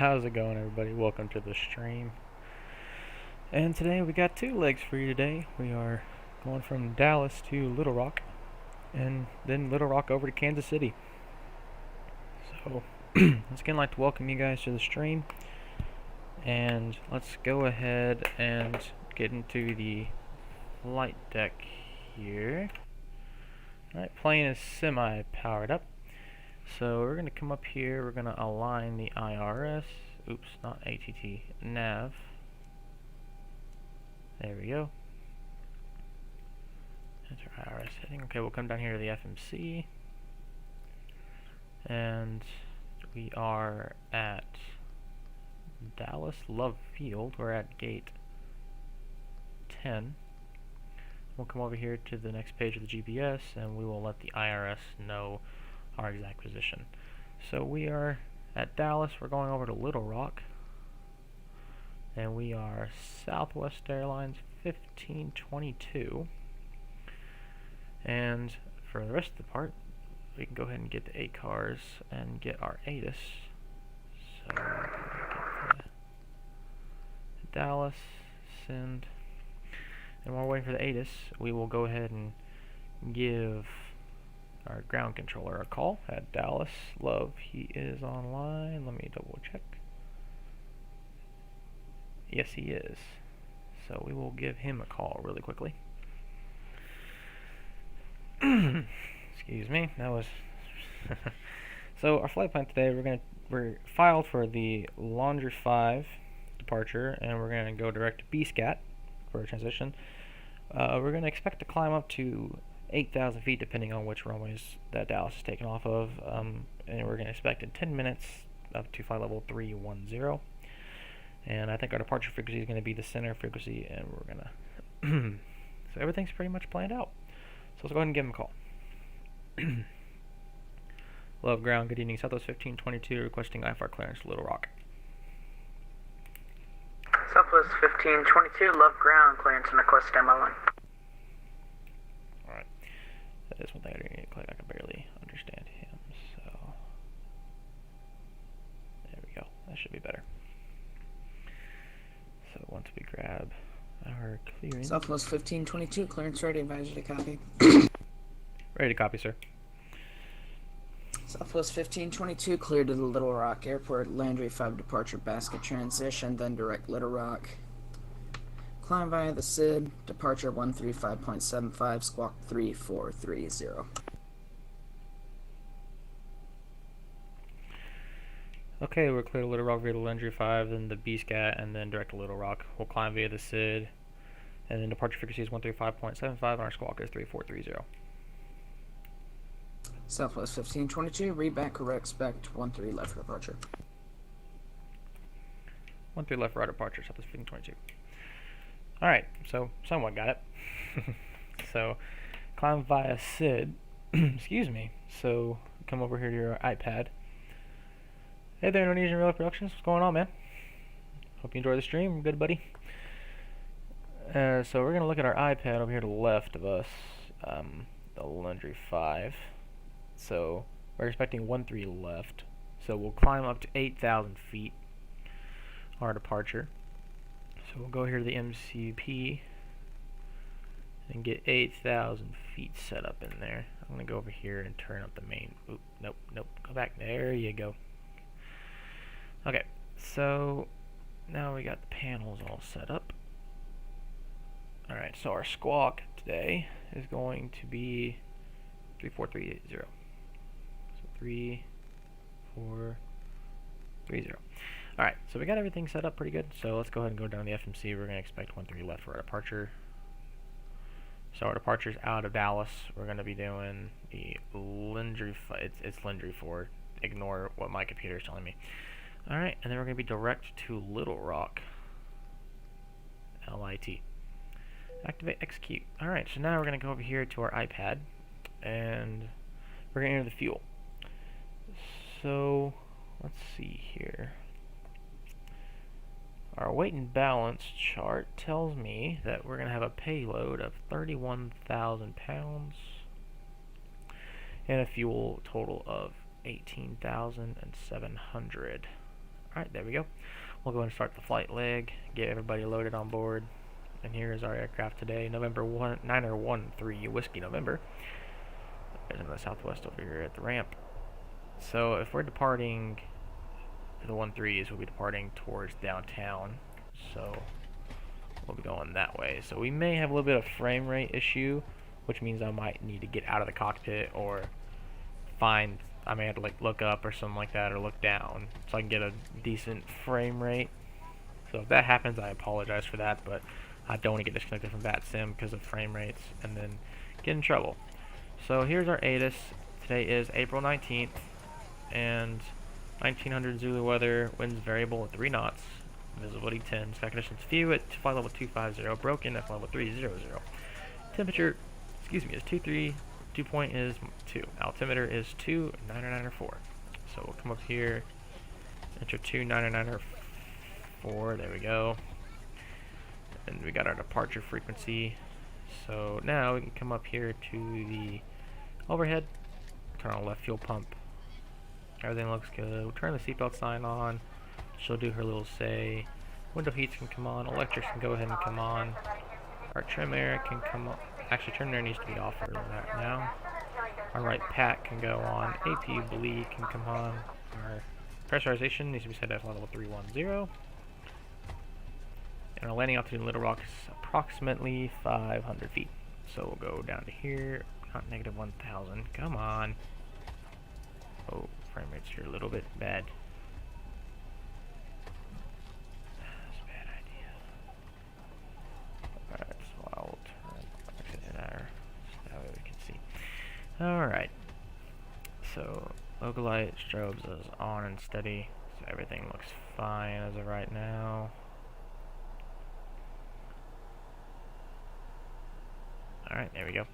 How's it going, everybody? Welcome to the stream. And today we got two legs for you today. We are going from Dallas to Little Rock, and then Little Rock over to Kansas City. So, once again, I'd like to welcome you guys to the stream. And let's go ahead and get into the flight deck here. Alright, plane is semi-powered up. So we're going to come up here, we're going to align the IRS, oops, not ATT, nav. There we go. That's our IRS heading. Okay, we'll come down here to the FMC. And we are at Dallas Love Field. We're at gate 10. We'll come over here to the next page of the GPS and we will let the IRS know our exact position. So we are at Dallas, we're going over to Little Rock, and we are Southwest Airlines 1522. And for the rest of the part, we can go ahead and get the ACARS and get our ATIS. So get Dallas, send, and while we're waiting for the ATIS, we will go ahead and give our ground controller a call at Dallas Love. He is online. Let me double check. Yes, he is. So we will give him a call really quickly. Excuse me. That was so our flight plan today. We're filed for the Laundry 5 departure, and we're gonna go direct to BSCAT for a transition. We're gonna expect to climb up to 8,000 feet depending on which runways that Dallas is taken off of, and we're going to expect in 10 minutes up to flight level 310, and I think our departure frequency is going to be the center frequency, and we're going to so everything's pretty much planned out. So let's go ahead and give him a call. Love ground, good evening, Southwest 1522 requesting IFR clearance to Little Rock. Southwest 1522, love ground, clearance and request MO1. Alright. That is one thing I didn't click. I can barely understand him, so there we go. That should be better. So once we grab our clearance. Southwest 1522, clearance ready, advisory to copy. Ready to copy, sir. Southwest 1522, cleared to the Little Rock Airport, Landry 5 departure basket transition, then direct Little Rock. Climb via the SID, departure 135.75, squawk 3430. Okay, we're clear to Little Rock via the Landry 5, then the BSCAT, and then direct to Little Rock. We'll climb via the SID, and then departure frequency is 135.75, and our squawk is 3430. Southwest 1522, read back correct, expect 13 left for departure. 13 left for our departure, Southwest 1522. Alright, so someone got it. So, climb via SID. Excuse me. So, come over here to your iPad. Hey there, Indonesian Real Productions. What's going on, man? Hope you enjoy the stream. Good, buddy. So, we're going to look at our iPad over here to the left of us. The Laundry 5. So, we're expecting 13 left. So, we'll climb up to 8,000 feet. Our departure. So we'll go here to the MCP and get 8,000 feet set up in there. I'm going to go over here and turn up the main. Oop, nope. Go back. There you go. Okay, so now we got the panels all set up. Alright, so our squawk today is going to be 34380. So 3430. Alright, so we got everything set up pretty good, so let's go ahead and go down the FMC. We're going to expect 13 left for our departure. So our departure's out of Dallas. We're going to be doing the Landry, it's Landry 4. Ignore what my computer is telling me. Alright, and then we're going to be direct to Little Rock. LIT. Activate, execute. Alright, so now we're going to go over here to our iPad, and we're going to enter the fuel. So, let's see here. Our weight and balance chart tells me that we're going to have a payload of 31,000 pounds and a fuel total of 18,700. Alright, there we go. We'll go and start the flight leg, get everybody loaded on board. And here is our aircraft today, November 913 Whiskey November. There's in the southwest over here at the ramp. So if we're departing, the 13s will be departing towards downtown. So we'll be going that way. So we may have a little bit of frame rate issue, which means I might need to get out of the cockpit or I may have to like look up or something like that, or look down so I can get a decent frame rate. So if that happens, I apologize for that, but I don't want to get disconnected from VATSIM because of frame rates and then get in trouble. So here's our ATIS. Today is April 19th and 1900 Zulu weather, winds variable at 3 knots, visibility 10, sky conditions few at flight level 250, broken at flight level 300. Temperature, is 23, dew point is 2, altimeter is 2,994. So we'll come up here, enter 2,994, there we go. And we got our departure frequency. So now we can come up here to the overhead, turn on left fuel pump. Everything looks good. We'll turn the seatbelt sign on. She'll do her little say. Window heats can come on. Electrics can go ahead and come on. Our trim air can come on. Actually, trim air needs to be off for that now. Our right pack can go on. APU bleed can come on. Our pressurization needs to be set at level 310. And our landing altitude in Little Rock is approximately 500 feet. So we'll go down to here. Not negative 1,000. Come on. Oh, frame rates here a little bit bad. That's a bad idea. Alright, so I'll turn there. So that way we can see. Alright. So, local light strobes is on and steady. So everything looks fine as of right now. Alright, there we go.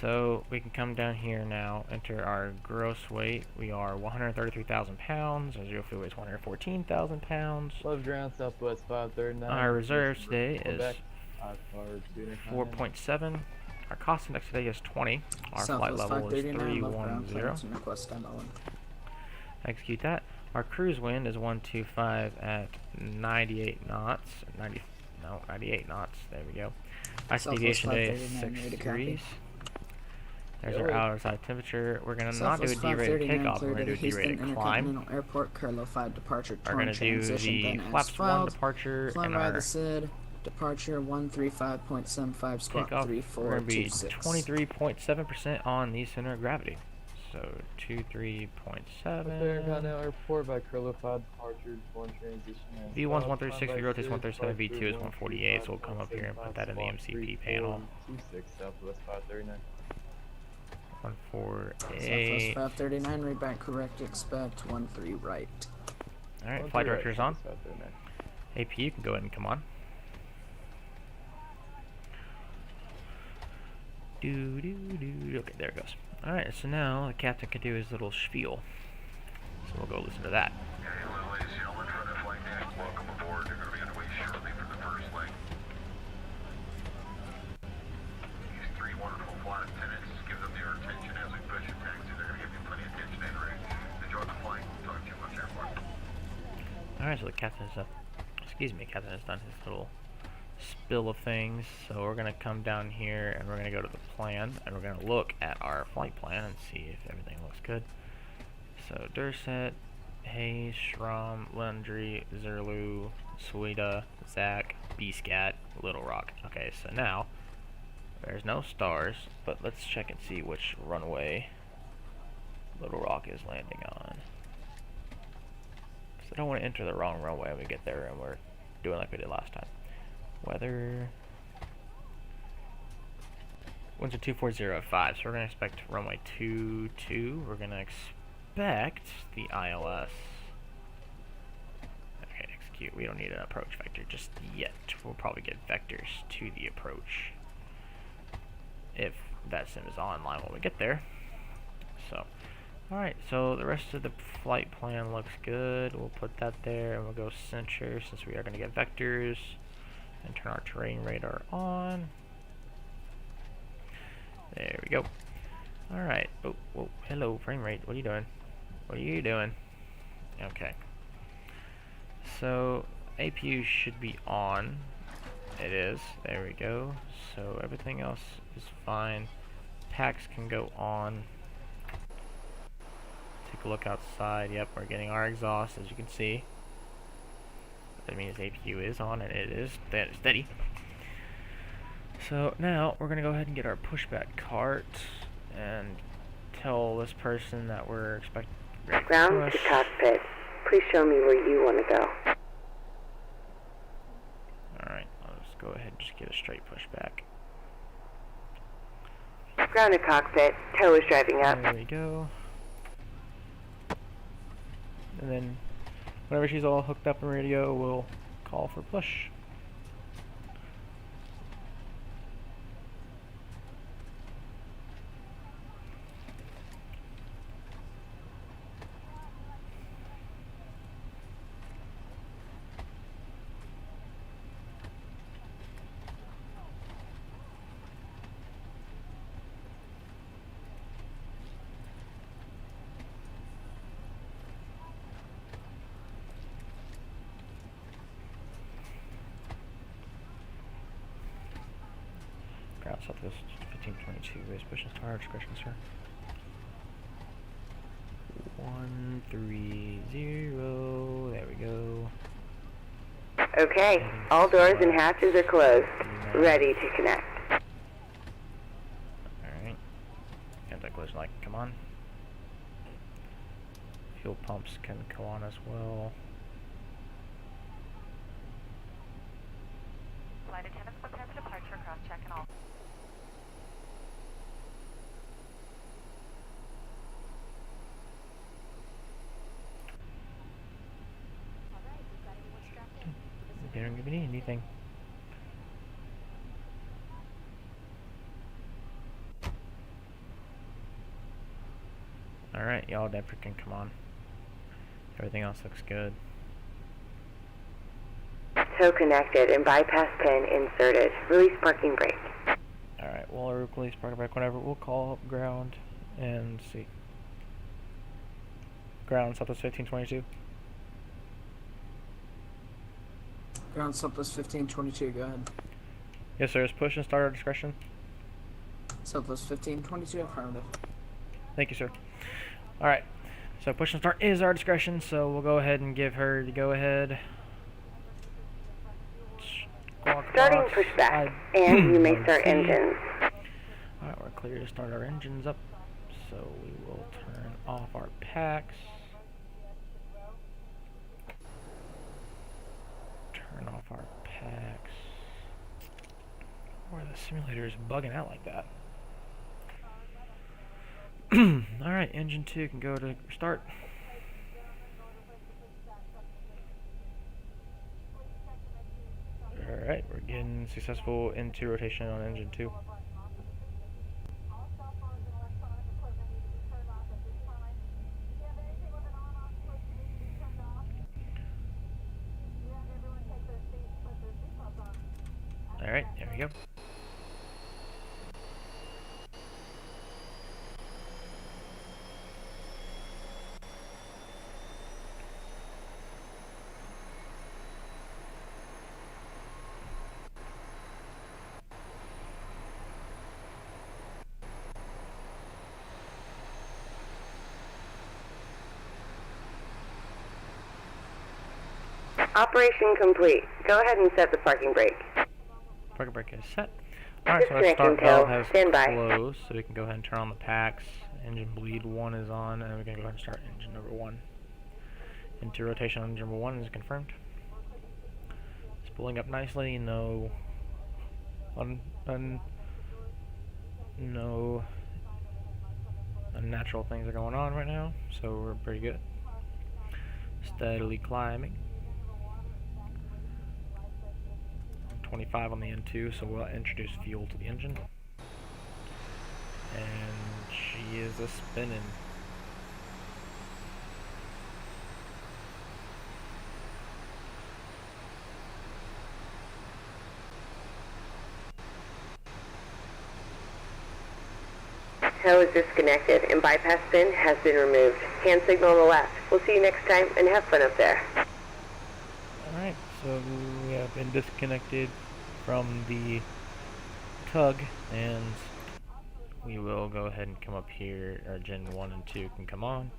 So we can come down here now, enter our gross weight. We are 133,000 pounds. Our zero fuel weight is 114,000 pounds. Love ground southwest 539. Our reserves today is 4.7. Our cost index today is 20. Our flight level is 310. Execute that. Our cruise wind is 125 at 98 knots. 98 knots. There we go. Our deviation today is 6 degrees. There's our outside temperature. We're going to not do a D-rated takeoff, we're going to do a D-rated climb. Airport, Carlo 5 departure, We're going to do the flaps 1 departure climb and by our the SID, departure 135.75, squawk takeoff. We're going to be 3426. 23.7% on the center of gravity. So 23.7. Continental Airport by Carlo 5 departure, 1 transition. V1's 136, V rotates 137, V2 is 148, so we'll come up here and put that in the MCP panel. 26 southwest 539. 148. Southwest 539, read back correct, expect 13 right. Alright, flight director is on. AP, you can go ahead and come on. Okay, there it goes. Alright, so now the captain can do his little spiel. So we'll go listen to that. Hello, ladies and gentlemen, from the flight deck. Welcome aboard. You're going to be underway shortly for the first leg. These 3 wonderful flight attendants, give them your attention as we push and taxi. They're going to give you plenty of attention and room. Enjoy the flight. Talk to you much airport. Alright, so the captain has captain has done his little spill of things. So we're going to come down here and we're going to go to the plan and we're going to look at our flight plan and see if everything looks good. So Durset, Hayes, Schramm, Landry, Zerlu, Suida, Zach, B-Scat, Little Rock. Okay, so now there's no stars, but let's check and see which runway Little Rock is landing on. So I don't want to enter the wrong runway when we get there and we're doing like we did last time. Weather. Winds are 240 so we're going to expect runway 22. We're going to expect the ILS. Okay, execute. We don't need an approach vector just yet. We'll probably get vectors to the approach if that sim is online when we get there. So, alright, so the rest of the flight plan looks good. We'll put that there and we'll go center since we are going to get vectors. And turn our terrain radar on. There we go. Alright. Oh, whoa, hello, frame rate. What are you doing? What are you doing? Okay. So APU should be on. It is. There we go. So everything else is fine. Packs can go on. Take a look outside. Yep, we're getting our exhaust, as you can see. That means APU is on, and it is steady. So now we're gonna go ahead and get our pushback cart and tell this person that we're expecting Ground to cockpit. Please show me where you want to go. Alright, I'll just go ahead and just get a straight pushback. Ground to cockpit. Tow is driving up. There we go. And then whenever she's all hooked up in radio, we'll call for push. Ground Southwest 1522 is pushing star discretion, sir. 130. There we go. Okay, all doors and hatches are closed. Ready to connect. Alright. Anti-collision light, come on. Fuel pumps can go on as well. Flight attendants prepare for departure, cross check and all. They don't give me anything. Alright, y'all that freaking come on. Everything else looks good. Tow connected and bypass pin inserted. Release parking brake. Alright, we'll release parking brake whenever. We'll call up ground and see. Ground Southwest 1522. Ground Southwest 1522, go ahead. Yes, sir. Is push and start our discretion? Southwest 1522, affirmative. Thank you, sir. Alright. So push and start is our discretion, so we'll go ahead and give her the go ahead. Starting pushback, and you may start engines. Alright, we're clear to start our engines up. So we will turn off our packs. Turn off our packs. Why the simulator is bugging out like that. Alright, engine 2 can go to start. Alright, we're getting successful into rotation on engine 2. Alright, there we go. Operation complete. Go ahead and set the parking brake. Parking brake is set. Alright, so our start valve has closed, so we can go ahead and turn on the packs. Engine bleed 1 is on, and we're going to go ahead and start engine number 1. Into rotation on engine number 1 is confirmed. It's pulling up nicely, no unnatural things are going on right now, so we're pretty good. Steadily climbing. 25 on the N2, so we'll introduce fuel to the engine. And she is a spinning. Tow is disconnected and bypass pin has been removed. Hand signal on the left. We'll see you next time and have fun up there. Alright, so we have been disconnected from the tug, and we will go ahead and come up here. Our Gen 1 and 2 can come on.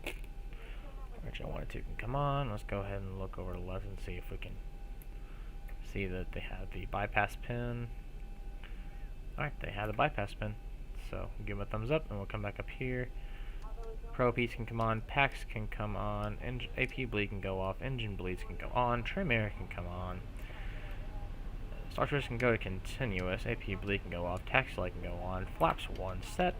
Our Gen 1 and 2 can come on. Let's go ahead and look over the left and see if we can see that they have the bypass pin. Alright, they have the bypass pin. So give them a thumbs up, and we'll come back up here. Pro piece can come on, packs can come on, AP bleed can go off, engine bleeds can go on, trim air can come on, starters can go to continuous, AP bleed can go off, taxi light can go on, flaps 1 set.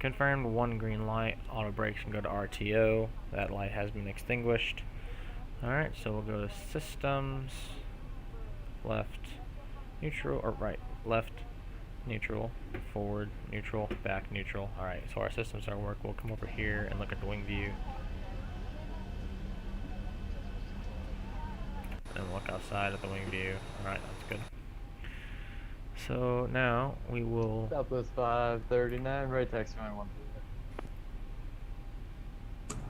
Confirmed 1 green light, auto brakes can go to RTO, that light has been extinguished. Alright, so we'll go to systems, left, neutral, or right, left, neutral, forward, neutral, back, neutral. Alright, so our systems are work. We'll come over here and look at the wing view. And look outside at the wing view. Alright, that's good. So now we will... Southwest 539, right taxi 1.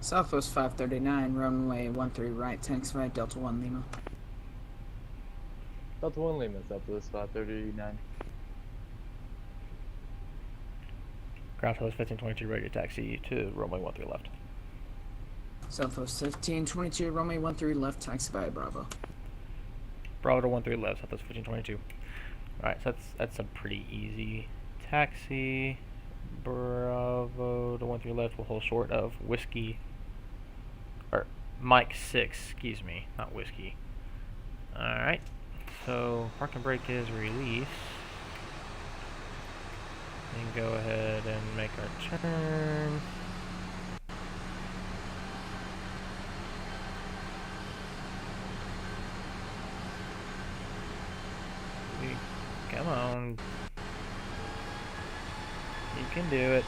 Southwest 539, runway 13 right, taxi Delta 1 Lima. Delta 1 Lima, Southwest 539. Ground Southwest 1522, radio taxi to runway 13 left. Southwest 1522, runway 13 left, taxi by Bravo. Bravo to 13 left, Southwest 1522. Alright, so that's a pretty easy taxi. Bravo to 13 left will hold short of whiskey, or Mike 6, excuse me, not whiskey. Alright, so park and brake is release. And go ahead and make our turn. Come on. You can do it.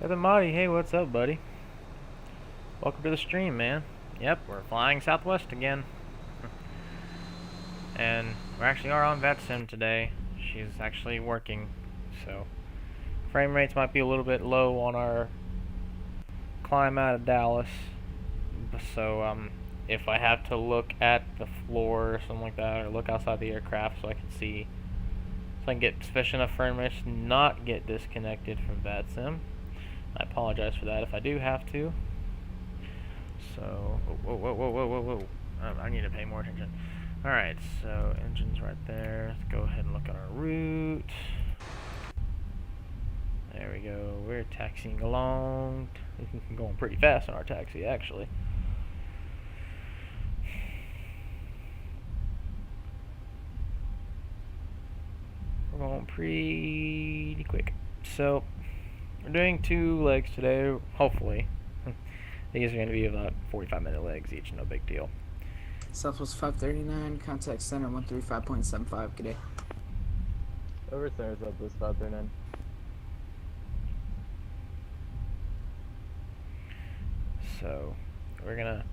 Hey, Marty, hey, what's up, buddy? Welcome to the stream, man. Yep, we're flying Southwest again. And we actually are on VetSim today. She's actually working, so frame rates might be a little bit low on our climb out of Dallas. So, if I have to look at the floor or something like that, or look outside the aircraft so I can see, so I can get sufficient enough frame rates to not get disconnected from VetSim. I apologize for that if I do have to. So, whoa. I need to pay more attention. Alright, so engine's right there. Let's go ahead and look at our route. There we go. We're taxiing along. Going pretty fast on our taxi, actually. We're going pretty quick. So, we're doing 2 legs today, hopefully. These are going to be about 45-minute legs each, no big deal. Southwest 539, contact center 135.75, good day. Over center, Southwest 539. So, we're going to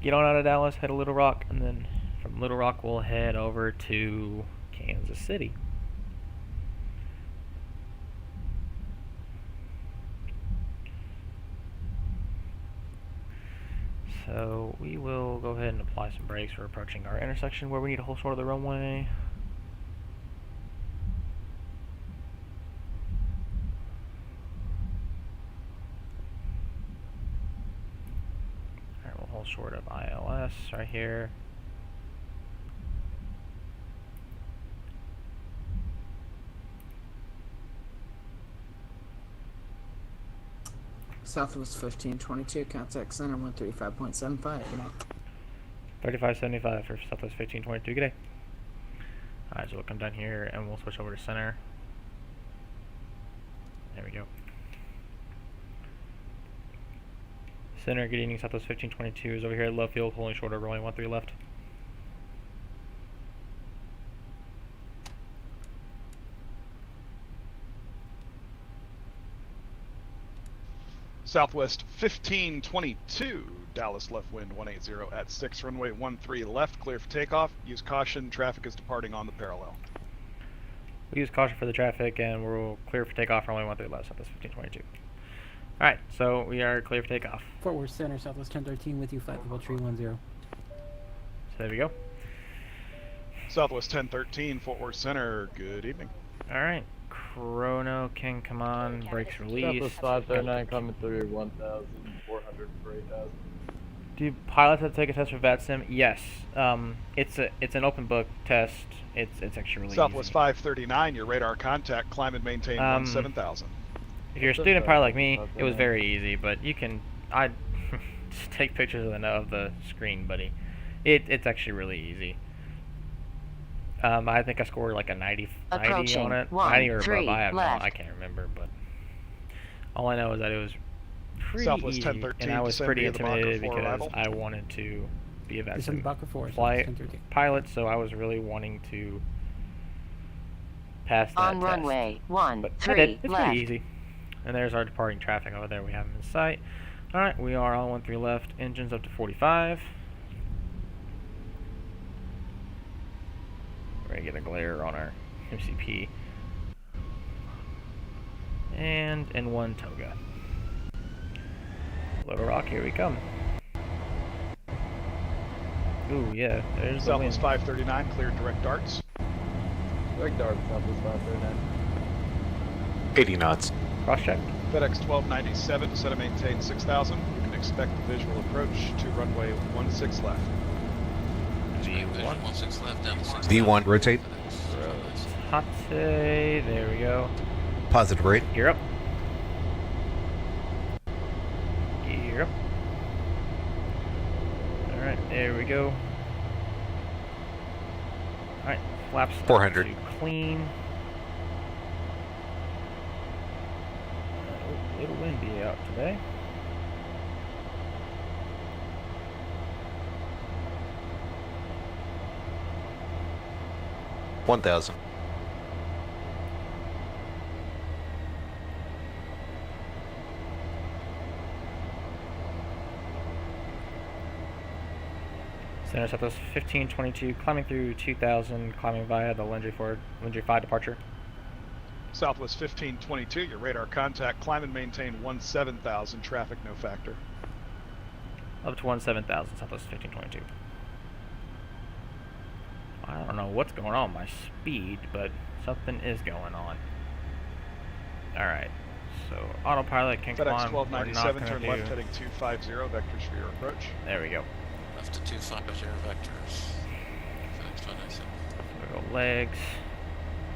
get on out of Dallas, head to Little Rock, and then from Little Rock we'll head over to Kansas City. So we will go ahead and apply some brakes. We're approaching our intersection where we need to hold short of the runway. Alright, we'll hold short of ILS right here. Southwest 1522, contact center 135.75. Good night. 3575 for Southwest 1522. Good day. Alright, so we'll come down here and we'll switch over to center. There we go. Center, good evening. Southwest 1522 is over here at left field, holding short of rolling 13 left. Southwest 1522, Dallas left wind 180 at 6, runway 13 left, clear for takeoff. Use caution, traffic is departing on the parallel. We use caution for the traffic and we'll clear for takeoff, runway 13 left, Southwest 1522. Alright, so we are clear for takeoff. Fort Worth Center, Southwest 1013 with you, flight level 310. So there we go. Southwest 1013, Fort Worth Center, good evening. Alright, chrono can come on, brakes release. Southwest 539 coming through 1,400 for 8,000. Do pilots have to take a test for VATSIM? Yes. It's an open book test. It's actually really Southwest easy. 539, your radar contact, climb and maintain 17,000. If you're a student pilot like me, it was very easy, but you can, I just take pictures of the screen, buddy. It's actually really easy. I think I scored like a 90 on it. 90 or above, I can't remember, but all I know is that it was pretty Southwest easy, 1013, and I was descend pretty via the Mach intimidated 4 because arrival. I wanted to be a Descend VATSIM Baka 4, flight 1013. pilot, so I was really wanting to pass that On test. runway But I 13 did. It's left. pretty easy. And there's our departing traffic over there we have in sight. Alright, we are on 13 left, engines up to 45. We're going to get a glare on our MCP. And N1 Toga. Little Rock, here we come. Ooh, yeah, there's the wind. Southwest 539, clear direct darts. Direct dart, Southwest 539. 80 knots. Cross check. FedEx 1297, set and maintain 6,000. You can expect the visual approach to runway 16 left. V1. Left, down to 6 V1, rotate. Hate, there we go. Positive rate. Gear up. Gear up. Alright, there we go. Alright, flaps up 400. to clean. A little windy out today. One 1,000. Center Southwest 1522, climbing through 2000, climbing via the Landry 5 departure. Southwest 1522, your radar contact, climb and maintain 17,000, traffic no factor. Up to 17,000, Southwest 1522. I don't know what's going on with my speed, but something is going on. Alright, so autopilot can FedEx climb. We're not 1297, gonna turn do... left heading 250, vectors for your approach. There we go. Left to 250 vectors. FedEx 197. We'll go legs.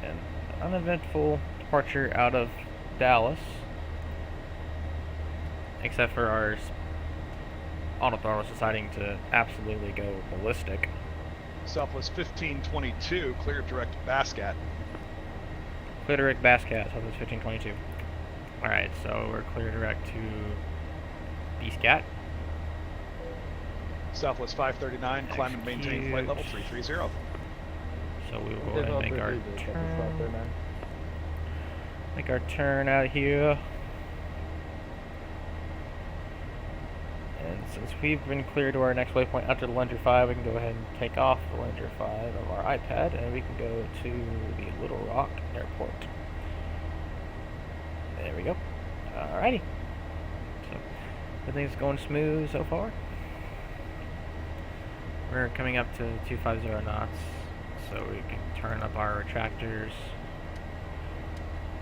And uneventful departure out of Dallas. Except for our autothrottle deciding to absolutely go ballistic. Southwest 1522, clear direct Bascat. Clear direct Bascat, Southwest 1522. Alright, so we're clear direct to BSCAT. Southwest 539, climb and maintain flight level 330. So we will go ahead and make our turn. Make our turn out here. And since we've been cleared to our next waypoint after the Landry 5, we can go ahead and take off the Landry 5 of our iPad and we can go to the Little Rock Airport. There we go. Alrighty. So everything's going smooth so far. We're coming up to 250 knots, so we can turn up our retractors.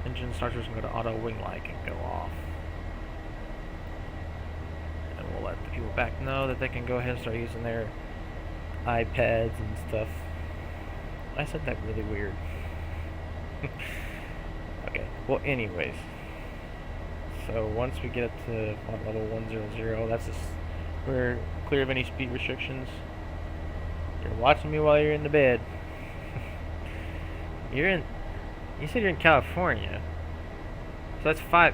Engine starters can go to auto wing light and go off. And we'll let the people back know that they can go ahead and start using their iPads and stuff. I said that really weird. Okay, well anyways. So once we get up to flight level 100, that's just, we're clear of any speed restrictions. You're watching me while you're in the bed. You said you're in California. So that's 5.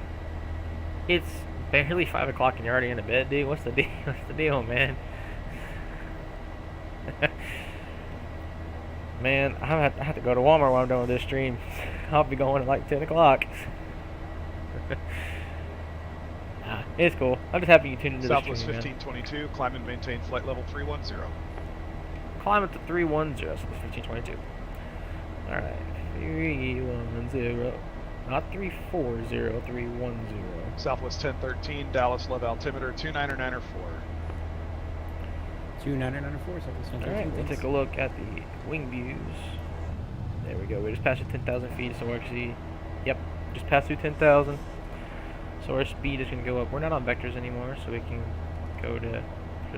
It's barely 5 o'clock and you're already in the bed, dude. What's the deal? What's the deal, man? Man, I have to go to Walmart while I'm done with this stream. I'll be going at like 10 o'clock. Nah, it's cool. I'm just happy you tuned into the stream, Southwest 1522, climb and maintain flight level 310. Climb up to 310, so that's 1522. Alright, 310. Not 340, 310. Southwest 1013, Dallas love altimeter 29994. 2994, Southwest 1013. Alright, we'll take a look at the wing views. There we go. We just passed the 10,000 feet, so we're actually, yep, just passed through 10,000. So our speed is going to go up. We're not on vectors anymore, so we can go to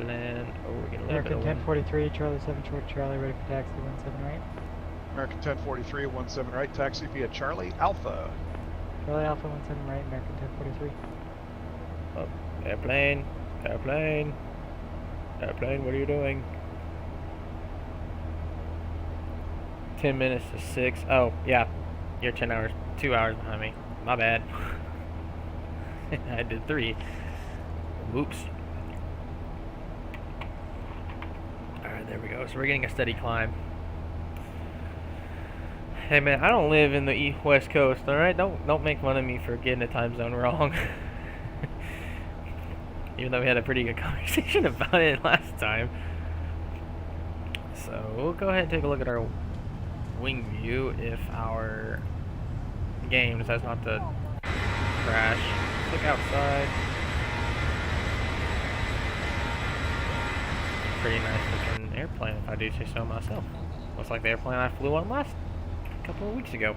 land. Oh, we're getting a little bit of wind. 1043, Charlie 7 short, Charlie ready for taxi, 17 right. American 1043, 17 right, taxi via Charlie Alpha. Charlie Alpha 17 right, American 1043. Oh, airplane, airplane, airplane, what are you doing? 10 minutes to 6. Oh, yeah, you're 2 hours behind me. My bad. I did 3. Whoops. Alright, there we go. So we're getting a steady climb. Hey man, I don't live in the West Coast, alright? Don't make fun of me for getting the time zone wrong. Even though we had a pretty good conversation about it last time. So we'll go ahead and take a look at our wing view if our game decides not to crash. Look outside. Pretty nice looking airplane if I do say so myself. Looks like the airplane I flew on last couple of weeks ago.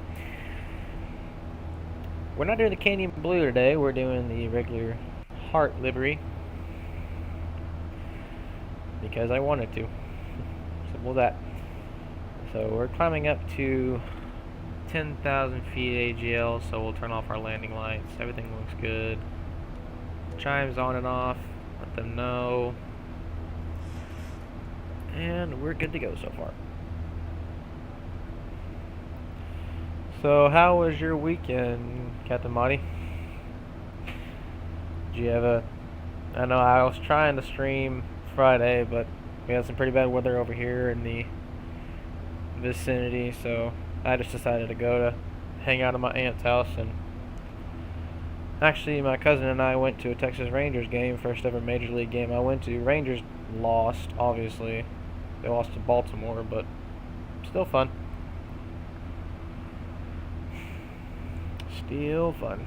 We're not doing the candy and blue today, we're doing the regular heart livery. Because I wanted to. Simple as that. So we're climbing up to 10,000 feet AGL, so we'll turn off our landing lights. Everything looks good. Chimes on and off. Let them know. And we're good to go so far. So how was your weekend, Captain Marty? Did you have a... I know I was trying to stream Friday, but we had some pretty bad weather over here in the vicinity, so I just decided to go to hang out at my aunt's house. And actually my cousin and I went to a Texas Rangers game, first ever major league game I went to. Rangers lost, obviously. They lost to Baltimore, but still fun. Still fun.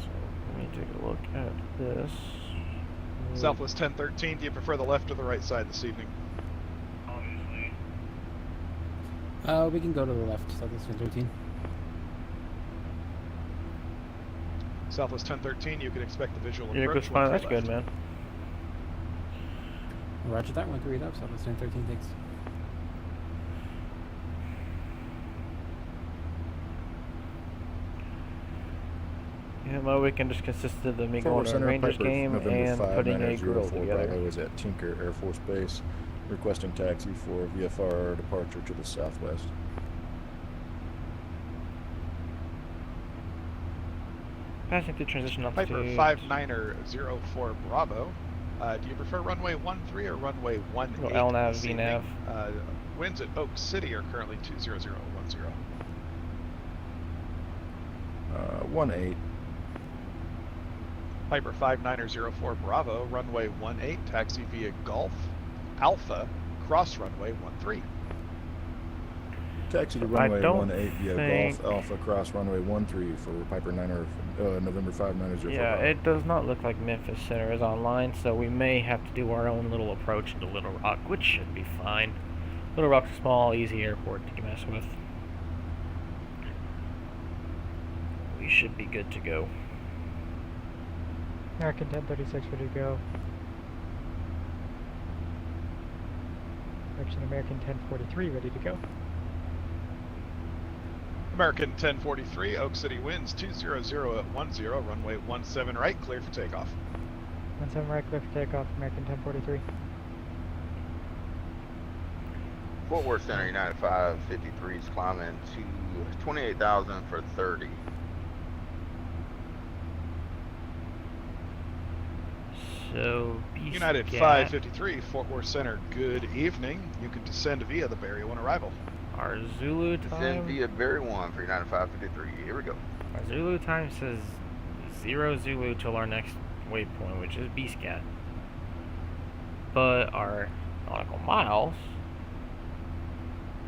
So let me take a look at this. Southwest 1013, do you prefer the left or the right side this evening? We can go to the left, Southwest 1013. Southwest 1013, you can expect the visual Yeah, approach. that's good, man. Roger that, 1-3 up, Southwest 1013, thanks. Yeah, my weekend just consisted of me going to a Rangers game and putting a grill together. Bravo is at Tinker Air Force Base, requesting taxi for VFR departure to the southwest. Passing through transition altitude. Piper 59er04 Bravo. Do you prefer runway 13 or runway 18? Well, LNAV, VNAV. Winds at Oak City are currently 20010. 18. Piper 59er04 Bravo, runway 18, taxi via Golf Alpha, cross runway 13. Taxi to runway 18 via Golf Alpha, cross runway 13 for Piper November 59er04. Yeah, it does not look like Memphis Center is online, so we may have to do our own little approach into Little Rock, which should be fine. Little Rock's a small, easy airport to mess with. We should be good to go. American 1036 ready to go. Correction, American 1043 ready to go. American 1043, Oak City winds 200 at 10, runway 17 right, clear for takeoff. 17 right, clear for takeoff, American 1043. Fort Worth Center, United 553 is climbing to 28,000 for 30. So, United BSCAT, 553, Fort Worth Center, good evening. You can descend via the Barry 1 arrival. our Zulu Descend time. via Barry 1 for United 553. Here we go. Our Zulu time says 0 Zulu till our next waypoint, which is BSCAT. But our nautical miles.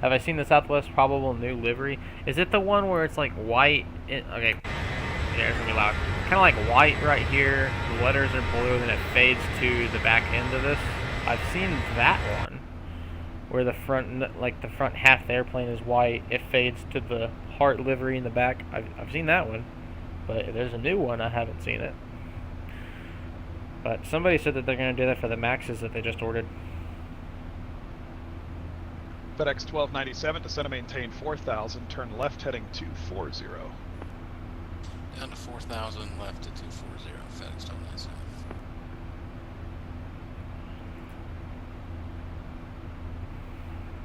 Have I seen the Southwest probable new livery? Is it the one where it's like white? Okay, yeah, it's gonna be loud. Kind of like white right here. The letters are blue, and then it fades to the back end of this. I've seen that one, where the front, like the front half of the airplane is white. It fades to the heart livery in the back. I've seen that one, but there's a new one. I haven't seen it. But somebody said that they're gonna do that for the Maxes that they just ordered. FedEx 1297, descend and maintain 4,000, turn left heading 240. Down to 4,000, left to 240, FedEx 1297.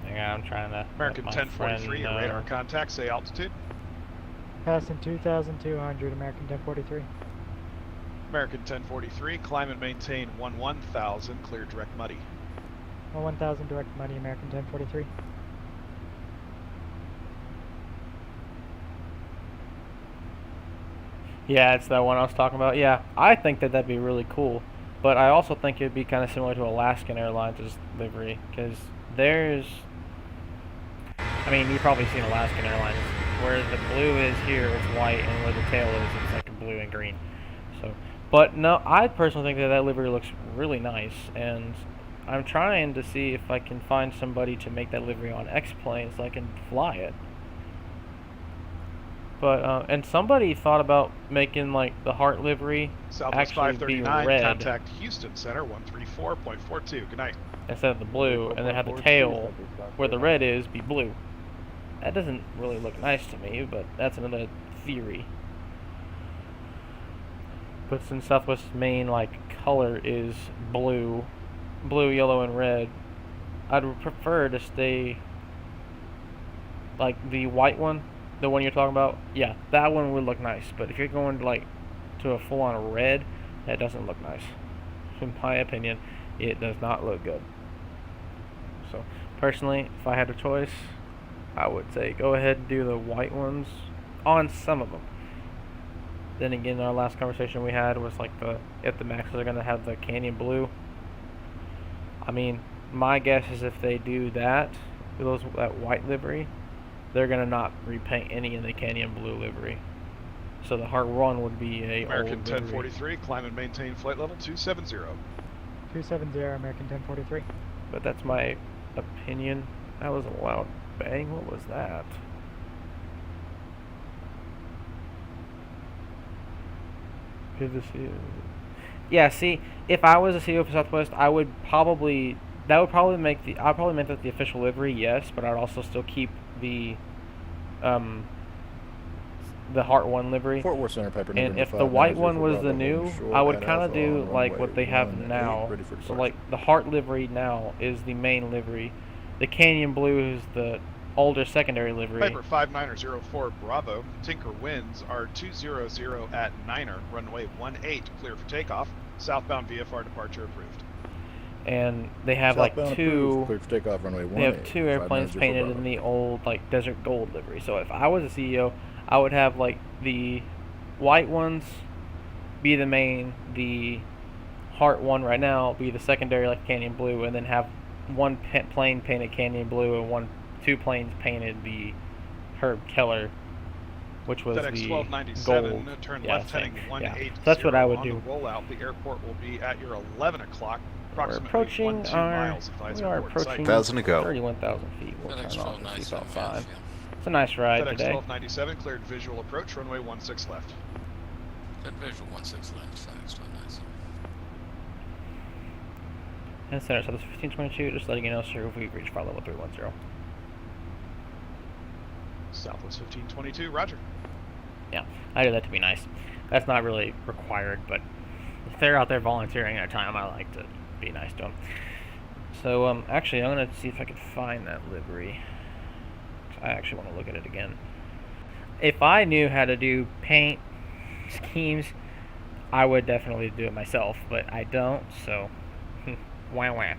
Yeah, I'm trying to. American let my 1043, friend radar contact, say altitude. Passing 2,200, American 1043. American 1043, climb and maintain 11,000, clear direct muddy. 1,000 direct money, American 1043. Yeah, it's that one I was talking about. Yeah, I think that that'd be really cool, but I also think it'd be kind of similar to Alaskan Airlines' livery, because there's, I mean, you've probably seen Alaskan Airlines, where the blue is here, it's white, and where the tail is, it's like a blue and green. So, but no, I personally think that that livery looks really nice, and I'm trying to see if I can find somebody to make that livery on Xplane so I can fly it. But and somebody thought about making like the heart livery Southwest actually be 539, red contact Houston Center 134.42. Good night. instead of the blue, and then have the tail where the red is be blue. That doesn't really look nice to me, but that's another theory. But since Southwest's main like color is blue, yellow, and red, I'd prefer to stay like the white one, the one you're talking about. Yeah, that one would look nice. But if you're going to like to a full-on red, that doesn't look nice. In my opinion, it does not look good. So personally, if I had a choice, I would say go ahead and do the white ones on some of them. Then again, our last conversation we had was like if the Maxes are gonna have the canyon blue. I mean, my guess is if they do that white livery, they're gonna not repaint any in the canyon blue livery. So the Heart 1 would be a American old livery. 1043, climb and maintain flight level 270. 270, American 1043. But that's my opinion. That was a loud bang. What was that? Good to see you. Yeah, see, if I was a CEO for Southwest, I would probably I'd probably make that the official livery, yes, but I'd also still keep the Heart 1 livery. Fort Worth Center, Piper. And if the white one was the new, I would kind of do like what they have now. So like the Heart livery now is the main livery. The Canyon Blue is the older secondary livery. Piper 5904 Bravo, Tinker winds are 200 at 9er, runway 18, clear for takeoff. Southbound VFR departure approved. And they have Southbound like two. Clear for takeoff, runway 18. They have two airplanes painted in the old like desert gold livery. So if I was a CEO, I would have like the white ones be the main, the Heart 1 right now be the secondary like Canyon Blue, and then have one plane painted Canyon Blue and two planes painted the Herb Keller, which was FedEx the 1297, gold. turn Yeah, left heading 180. So that's what I would on do. The rollout, the airport will be at your 11 o'clock. We're approaching miles. We are approaching 1,000 to go. 31,000 feet. We'll FedEx turn off the 1297, seatbelt 5. yeah. It's a nice ride FedEx today. 1297 cleared visual approach, runway 16 left. Good visual 16 left, FedEx 1297. And center, so this 1522, just letting you know, sir, if we reach flight level 310. Southwest 1522, roger. Yeah, I do that to be nice. That's not really required, but if they're out there volunteering their time, I like to be nice to them. So, actually, I'm going to see if I can find that livery. I actually want to look at it again. If I knew how to do paint schemes, I would definitely do it myself, but I don't, so wah wah.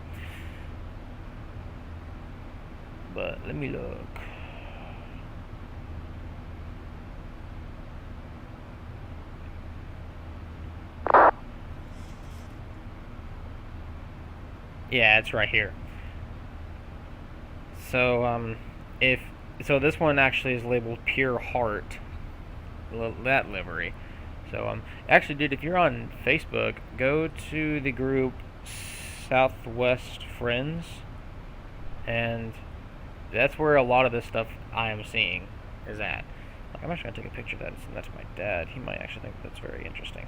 But let me look. Yeah, it's right here. So, so this one actually is labeled Pure Heart, that livery. So, actually, dude, if you're on Facebook, go to the group Southwest Friends, and that's where a lot of this stuff I am seeing is at. Like, I'm actually going to take a picture of that, and that's my dad. He might actually think that's very interesting.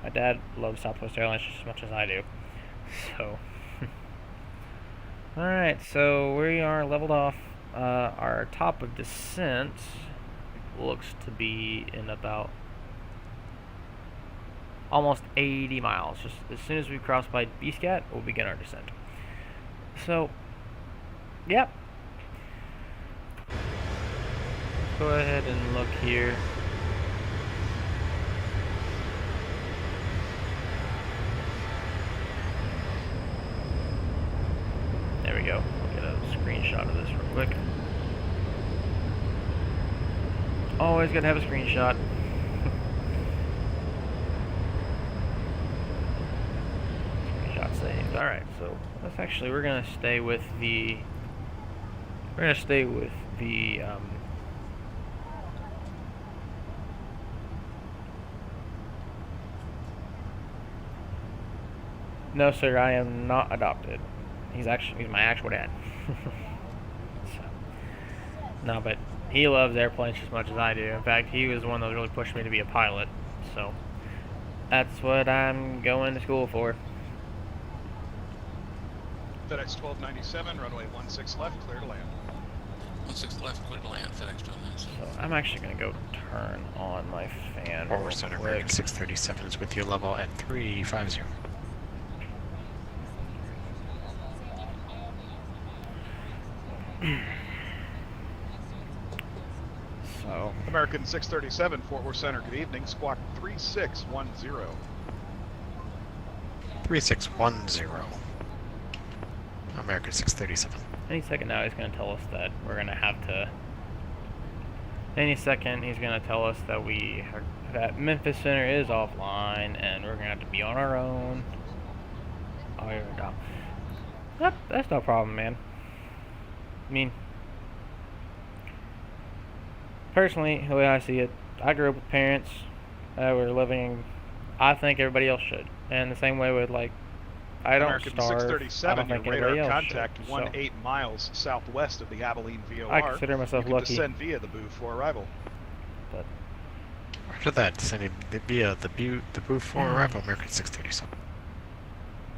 My dad loves Southwest Airlines just as much as I do. So, alright, so we are leveled off. Our top of descent looks to be in about almost 80 miles. Just as soon as we cross by BSCAT, we'll begin our descent. So, yep. Let's go ahead and look here. There we go. I'll get a screenshot of this real quick. Always gotta have a screenshot. Screenshot saved. Alright, so let's actually, we're gonna stay with the no sir, I am not adopted. He's my actual dad. So, no, but he loves airplanes just as much as I do. In fact, he was the one that really pushed me to be a pilot. So that's what I'm going to school for. FedEx 1297, runway 16 left, clear to land. 16 left, clear to land, FedEx 1297. So I'm actually going to go turn on my fan. Forward center, American 637 is with you, level at 350. So, American 637, Fort Worth Center, good evening, squawk 3610. 3610. American 637. Any second now he's going to tell us that we're going to have to... Any second he's going to tell us that that Memphis Center is offline and we're going to have to be on our own. Oh, here we go. Yep, that's no problem, man. I mean, personally, the way I see it, I grew up with parents that were living, I think everybody else should. And the same way with, like, I don't American starve, 637, I don't think your anybody radar else contact should. 18 miles southwest of the Abilene VOR. I consider myself you can lucky. descend via the booth for arrival. But After that, descending via the booth for arrival, American 637.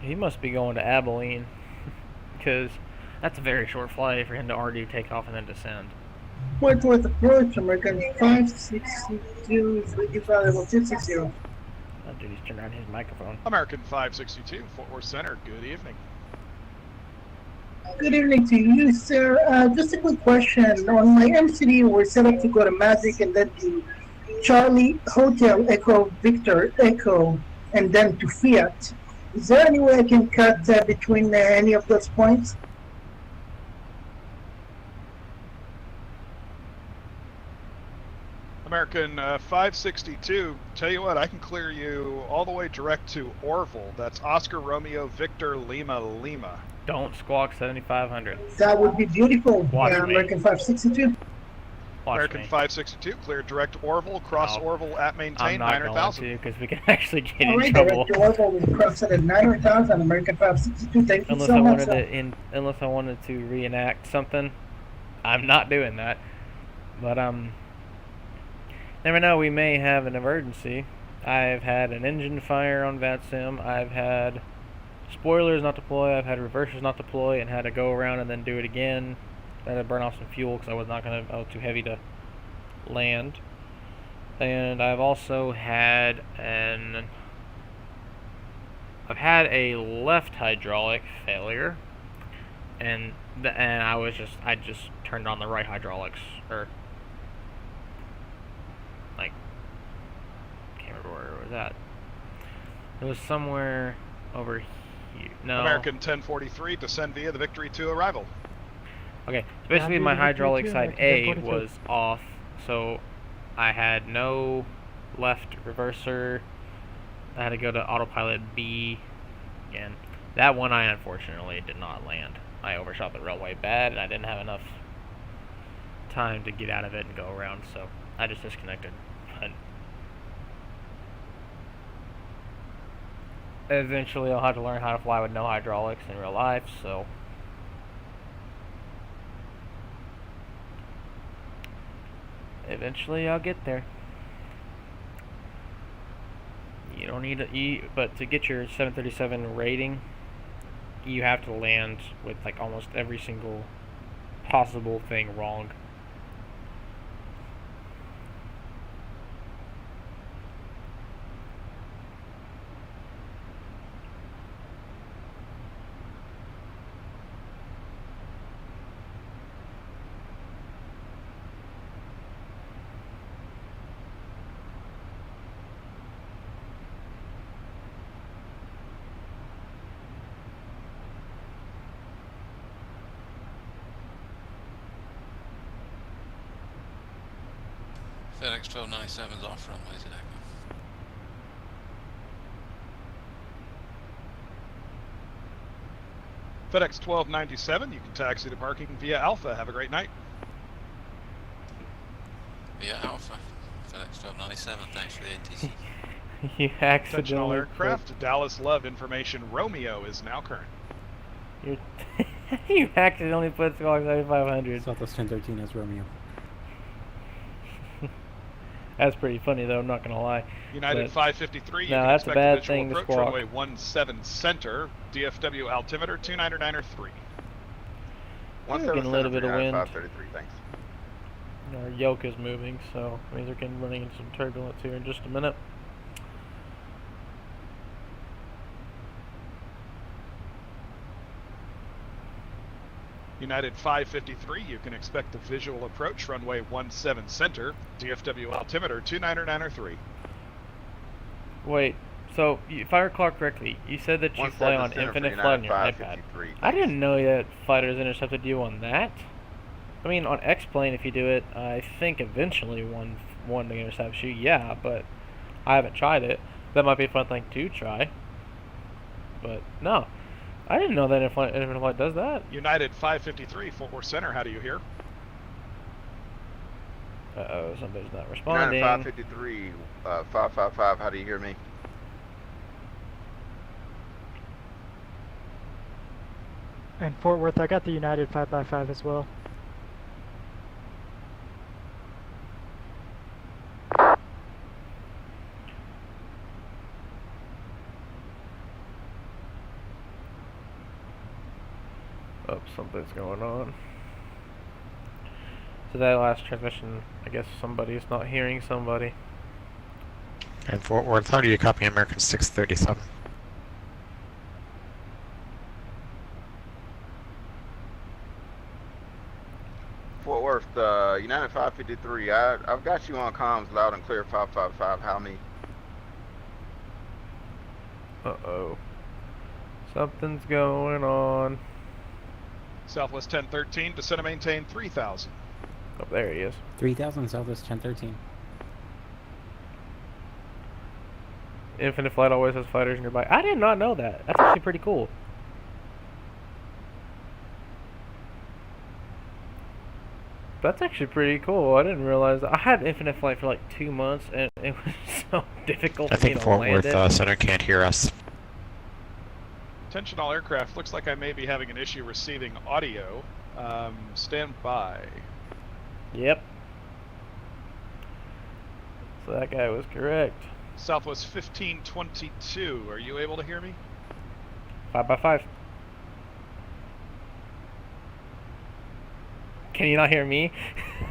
he must be going to Abilene, because that's a very short flight for him to already take off and then descend. Fort Worth approach, American 562 is with you, level 260. Oh, dude, he's turned on his microphone. American 562, Fort Worth Center, good evening. Good evening to you, sir. Just a quick question. On my MCD, we're set up to go to Magic and then to Charlie Hotel Echo Victor Echo and then to Fiat. Is there any way I can cut between any of those points? American 562, tell you what, I can clear you all the way direct to Orville. That's Oscar Romeo Victor Lima Lima. Don't squawk 7500. That would be beautiful. Watch me. American 562. Watch American me. 562, clear direct Orville, cross No, Orville at maintain, I'm not 900,000. going to, because we can actually get All in right, trouble. direct Orville will cross it at 900,000. American 562. Thank you Unless so I much. wanted Sir. unless I wanted to reenact something, I'm not doing that. But never know. We may have an emergency. I've had an engine fire on VATSIM. I've had spoilers not deploy. I've had reversers not deploy and had to go around and then do it again. I had to burn off some fuel because I was too heavy to land. And I've also had I've had a left hydraulic failure, and I just turned on the right hydraulics, or like, can't remember where it was at. It was somewhere over here. No. American 1043, descend via the Victory 2 arrival. Okay, so basically my hydraulic side A was off, so I had no left reverser. I had to go to autopilot B again. That one I unfortunately did not land. I overshot the railway bad, and I didn't have enough time to get out of it and go around, so I just disconnected. And eventually I'll have to learn how to fly with no hydraulics in real life, so eventually I'll get there. You don't need to but to get your 737 rating, you have to land with like almost every single possible thing wrong. FedEx 1297 is off runways at Echo. FedEx 1297, you can taxi to parking via Alpha. Have a great night. Via Alpha. FedEx 1297, thanks for the ATC. You Attention all accidentally aircraft, Dallas Love information, Romeo is now current. You accidentally put Squawk 7500. Southwest 1013 as Romeo. That's pretty funny though, I'm not gonna lie. United But 553, you no, can that's a expect bad a visual thing to approach, squawk. runway 17 center, DFW altimeter 299.3. Getting a little bit of wind. 533, thanks. Our yoke is moving, so it means we're getting running into some turbulence here in just a minute. United 553, you can expect a visual approach, runway 17 center, DFW altimeter 299.3. Wait, so if I recall correctly, you said that you fly on infinite flight on your iPad. I didn't know that fighters intercepted you on that. I mean, on Xplane, if you do it, I think eventually one intercepts you, yeah, but I haven't tried it. That might be a fun thing to try. But no, I didn't know that infinite flight does that. United 553, Fort Worth Center, how do you hear? Uh-oh, somebody's not responding. United 553, 555, how do you hear me? And Fort Worth, I got the United 555 as well. Oh, something's going on. So that last transmission, I guess somebody's not hearing somebody. And Fort Worth, how do you copy American 637? Fort Worth, United 553, I've got you on comms loud and clear 555, how me? Uh-oh. Something's going on. Southwest 1013, descend and maintain 3000. Oh, there he is. 3000 Southwest 1013. Infinite Flight always has fighters nearby. I did not know that. That's actually pretty cool. That's actually pretty cool. I didn't realize that. I had Infinite Flight for like 2 months, and it was so difficult I for me think to Fort land Worth it. Center can't hear us. Attention all aircraft, looks like I may be having an issue receiving audio. Stand by. Yep. So that guy was correct. Southwest 1522, are you able to hear me? 5x5. Can you not hear me?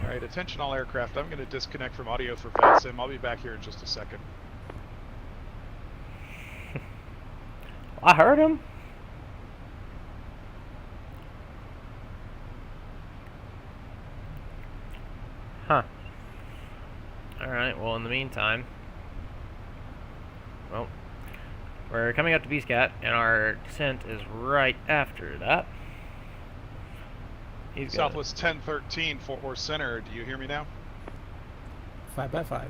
Alright, attention all aircraft. I'm going to disconnect from audio for VATSIM. I'll be back here in just a second. I heard him. Huh. Alright, well in the meantime, well, we're coming up to BSCAT, and our descent is right after that. Southwest 1013, Fort Worth Center. Do you hear me now? 5x5.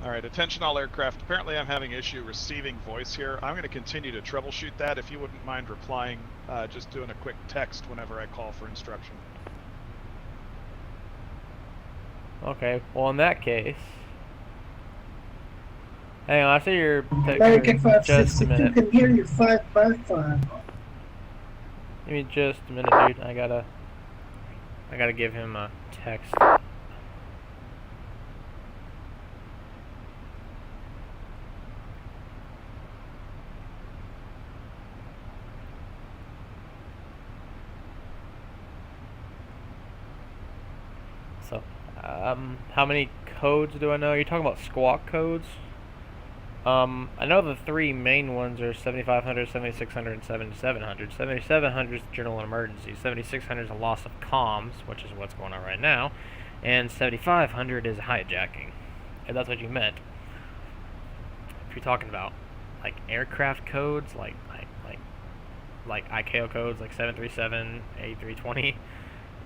Alright, attention all aircraft. Apparently I'm having issue receiving voice here. I'm going to continue to troubleshoot that. If you wouldn't mind replying, just doing a quick text whenever I call for instruction. Okay, well in that case, hang on, I see your American just a 562 minute. can hear you 5x5. Give me just a minute, dude. I gotta give him a text. So, how many codes do I know? You're talking about squawk codes? I know the three main ones are 7500, 7600, and 7700. 7700 is general emergency. 7600 is a loss of comms, which is what's going on right now. And 7500 is hijacking. If that's what you meant. If you're talking about, like, aircraft codes, like ICAO codes, like 737, A320.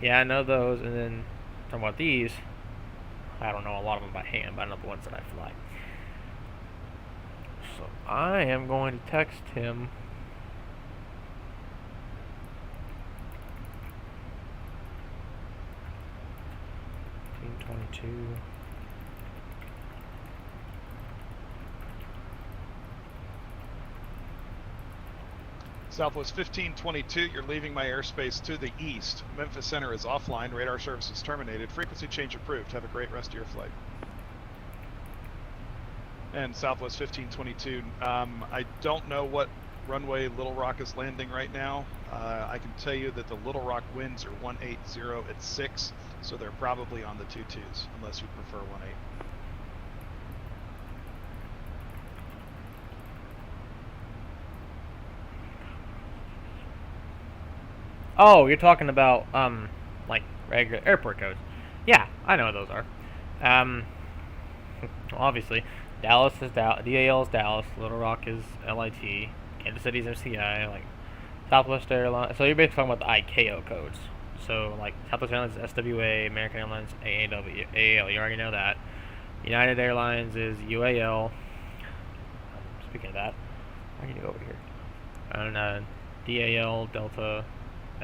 Yeah, I know those, and then talking about these, I don't know a lot of them by hand, but I know the ones that I fly. So I am going to text him Team 22. Southwest 1522, you're leaving my airspace to the east. Memphis Center is offline. Radar services terminated. Frequency change approved. Have a great rest of your flight. And Southwest 1522, I don't know what runway Little Rock is landing right now. I can tell you that the Little Rock winds are 180 at 6, so they're probably on the 22s, unless you prefer 18. Oh, you're talking about, like, regular airport codes. Yeah, I know what those are. Well, obviously, Dallas is DAL is Dallas, Little Rock is LIT, Kansas City's MCI, like, Southwest Airlines. So you're basically talking about the ICAO codes. So, like, Southwest Airlines is SWA, American Airlines AAL, you already know that. United Airlines is UAL. Speaking of that, I need to go over here. And, DAL, Delta,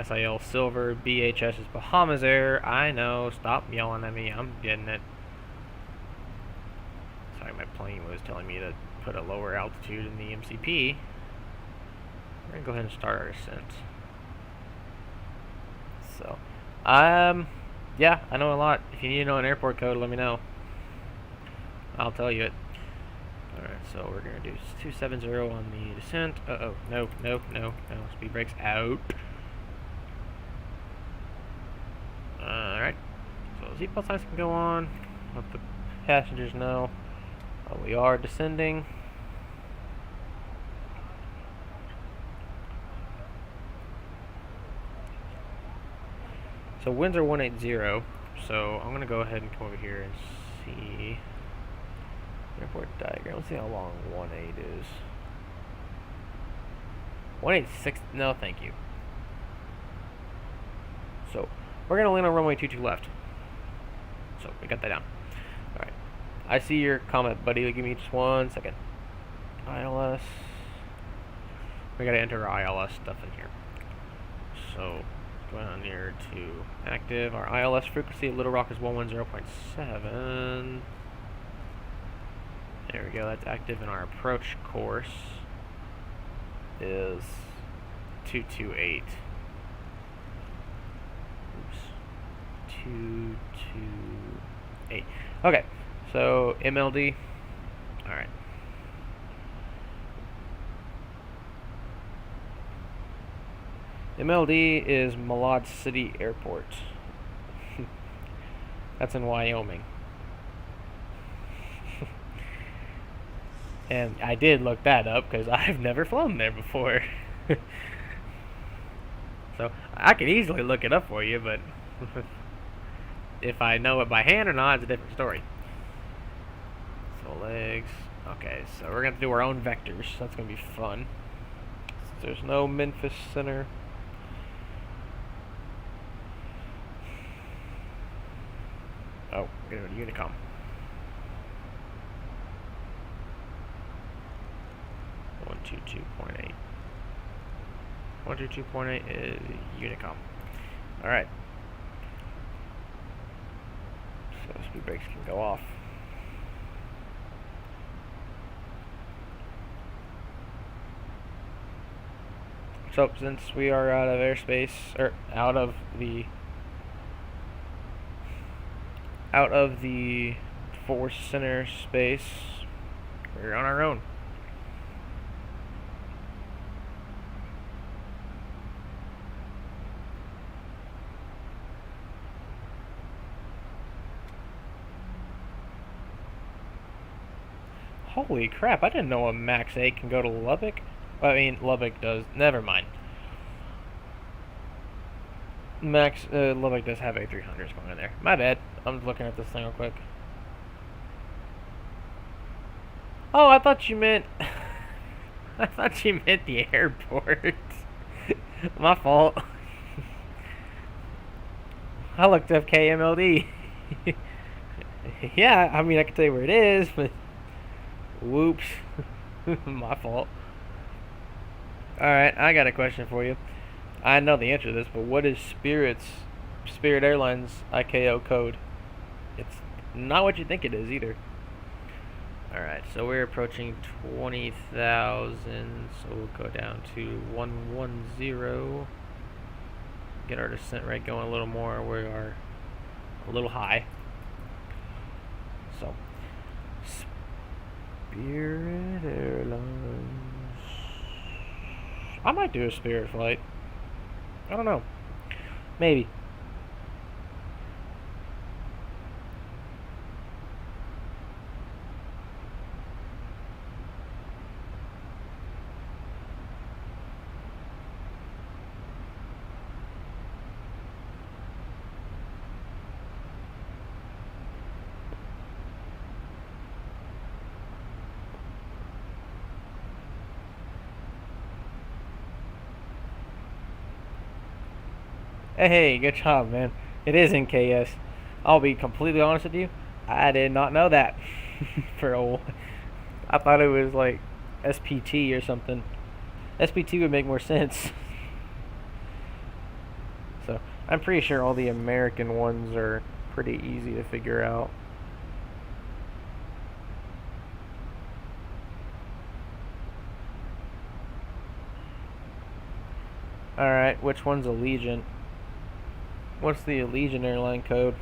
SIL, Silver, BHS is Bahamas Air. I know, stop yelling at me, I'm getting it. Sorry, my plane was telling me to put a lower altitude in the MCP. We're going to go ahead and start our descent. So, yeah, I know a lot. If you need to know an airport code, let me know. I'll tell you it. Alright, so we're going to do 270 on the descent. Uh-oh, no, speed brakes out. Alright, so seatbelt signs can go on. Let the passengers know we are descending. So winds are 180, so I'm going to go ahead and come over here and see airport diagram. Let's see how long 18 is. 186, no thank you. So we're going to land on runway 22 left. So we got that down. Alright. I see your comment, buddy. Give me just 1 second. ILS. We got to enter our ILS stuff in here. So go down here to active. Our ILS frequency at Little Rock is 110.7. There we go. That's active, and our approach course is 228. 228. Okay, so MLD. All right. MLD is Malad City Airport. That's in Wyoming. And I did look that up because I've never flown there before. So I could easily look it up for you, but if I know it by hand or not, it's a different story. So legs. Okay, so we're going to do our own vectors. That's going to be fun. There's no Memphis Center. Oh, we're going to go to Unicom. 122.8. 122.8 is Unicom. Alright. So speed brakes can go off. So since we are out of airspace, or out of the Force Center space, we're on our own. Holy crap, I didn't know a Max 8 can go to Lubbock. I mean, Lubbock does. Never mind. Lubbock does have A300s going in there. My bad. I'm looking at this thing real quick. Oh, I thought you meant... I thought you meant the airport. My fault. I looked up KMLD. Yeah, I mean, I can tell you where it is, but... Whoops. My fault. Alright, I got a question for you. I know the answer to this, but what is Spirit Airlines ICAO code? It's not what you think it is either. Alright, so we're approaching 20,000, so we'll go down to 110. Get our descent rate going a little more. We are a little high. So, Spirit Airlines. I might do a Spirit flight. I don't know. Maybe. Hey, good job, man. It is in KS. I'll be completely honest with you. I did not know that. I thought it was like SPT or something. SPT would make more sense. So, I'm pretty sure all the American ones are pretty easy to figure out. Alright, which one's Allegiant? What's the Allegiant airline code?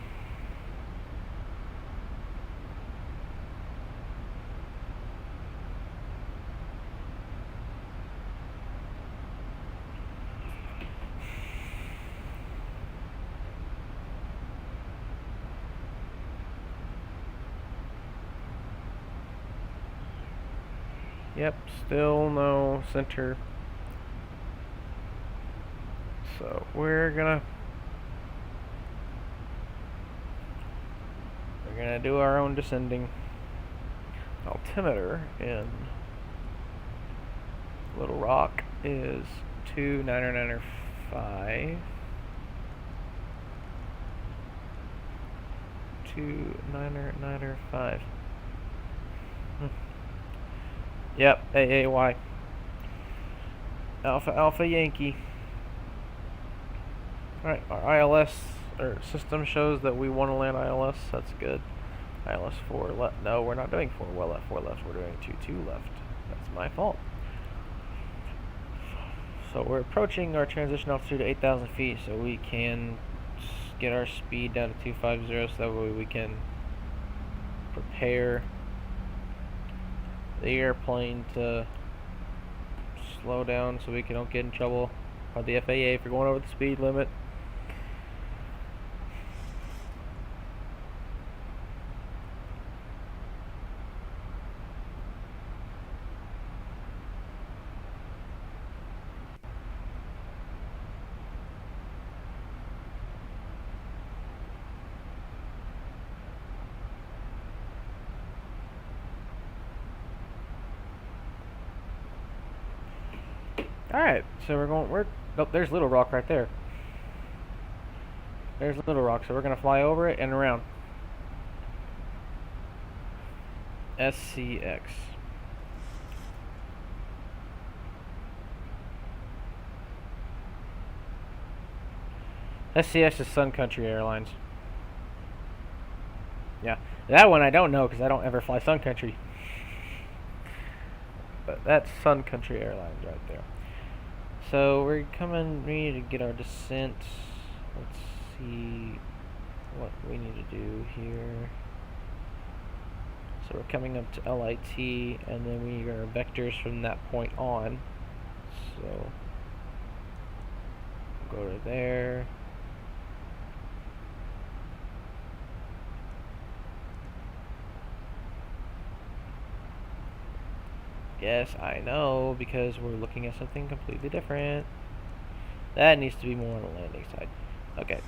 Yep, still no center. So we're gonna do our own descending. Altimeter in Little Rock is 2995. 2995. Yep, AAY. Alpha Alpha Yankee. Alright, our ILS or system shows that we want to land ILS. That's good. ILS 4 left. No, we're not doing 4 well left, 4 left. We're doing 2 left. That's my fault. So we're approaching our transition altitude to 8,000 feet, so we can get our speed down to 250 so that way we can prepare the airplane to slow down so we don't get in trouble by the FAA for going over the speed limit. Alright, so oh, there's Little Rock right there. There's Little Rock, so we're going to fly over it and around. SCX. SCX is Sun Country Airlines. Yeah, that one I don't know because I don't ever fly Sun Country. But that's Sun Country Airlines right there. So we need to get our descent. Let's see what we need to do here. So we're coming up to LIT, and then we are vectors from that point on. So go to there. Yes, I know, because we're looking at something completely different. That needs to be more on the landing side. Okay.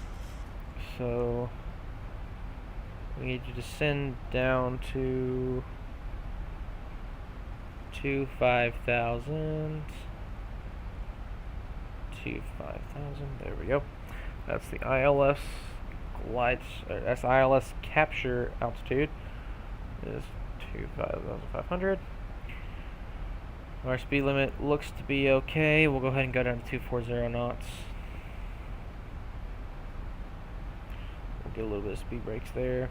So we need to descend down to 25,000. 25,000. There we go. That's the ILS glide, or that's ILS capture altitude. Is 25,500. Our speed limit looks to be okay. We'll go ahead and go down to 240 knots. We'll get a little bit of speed brakes there.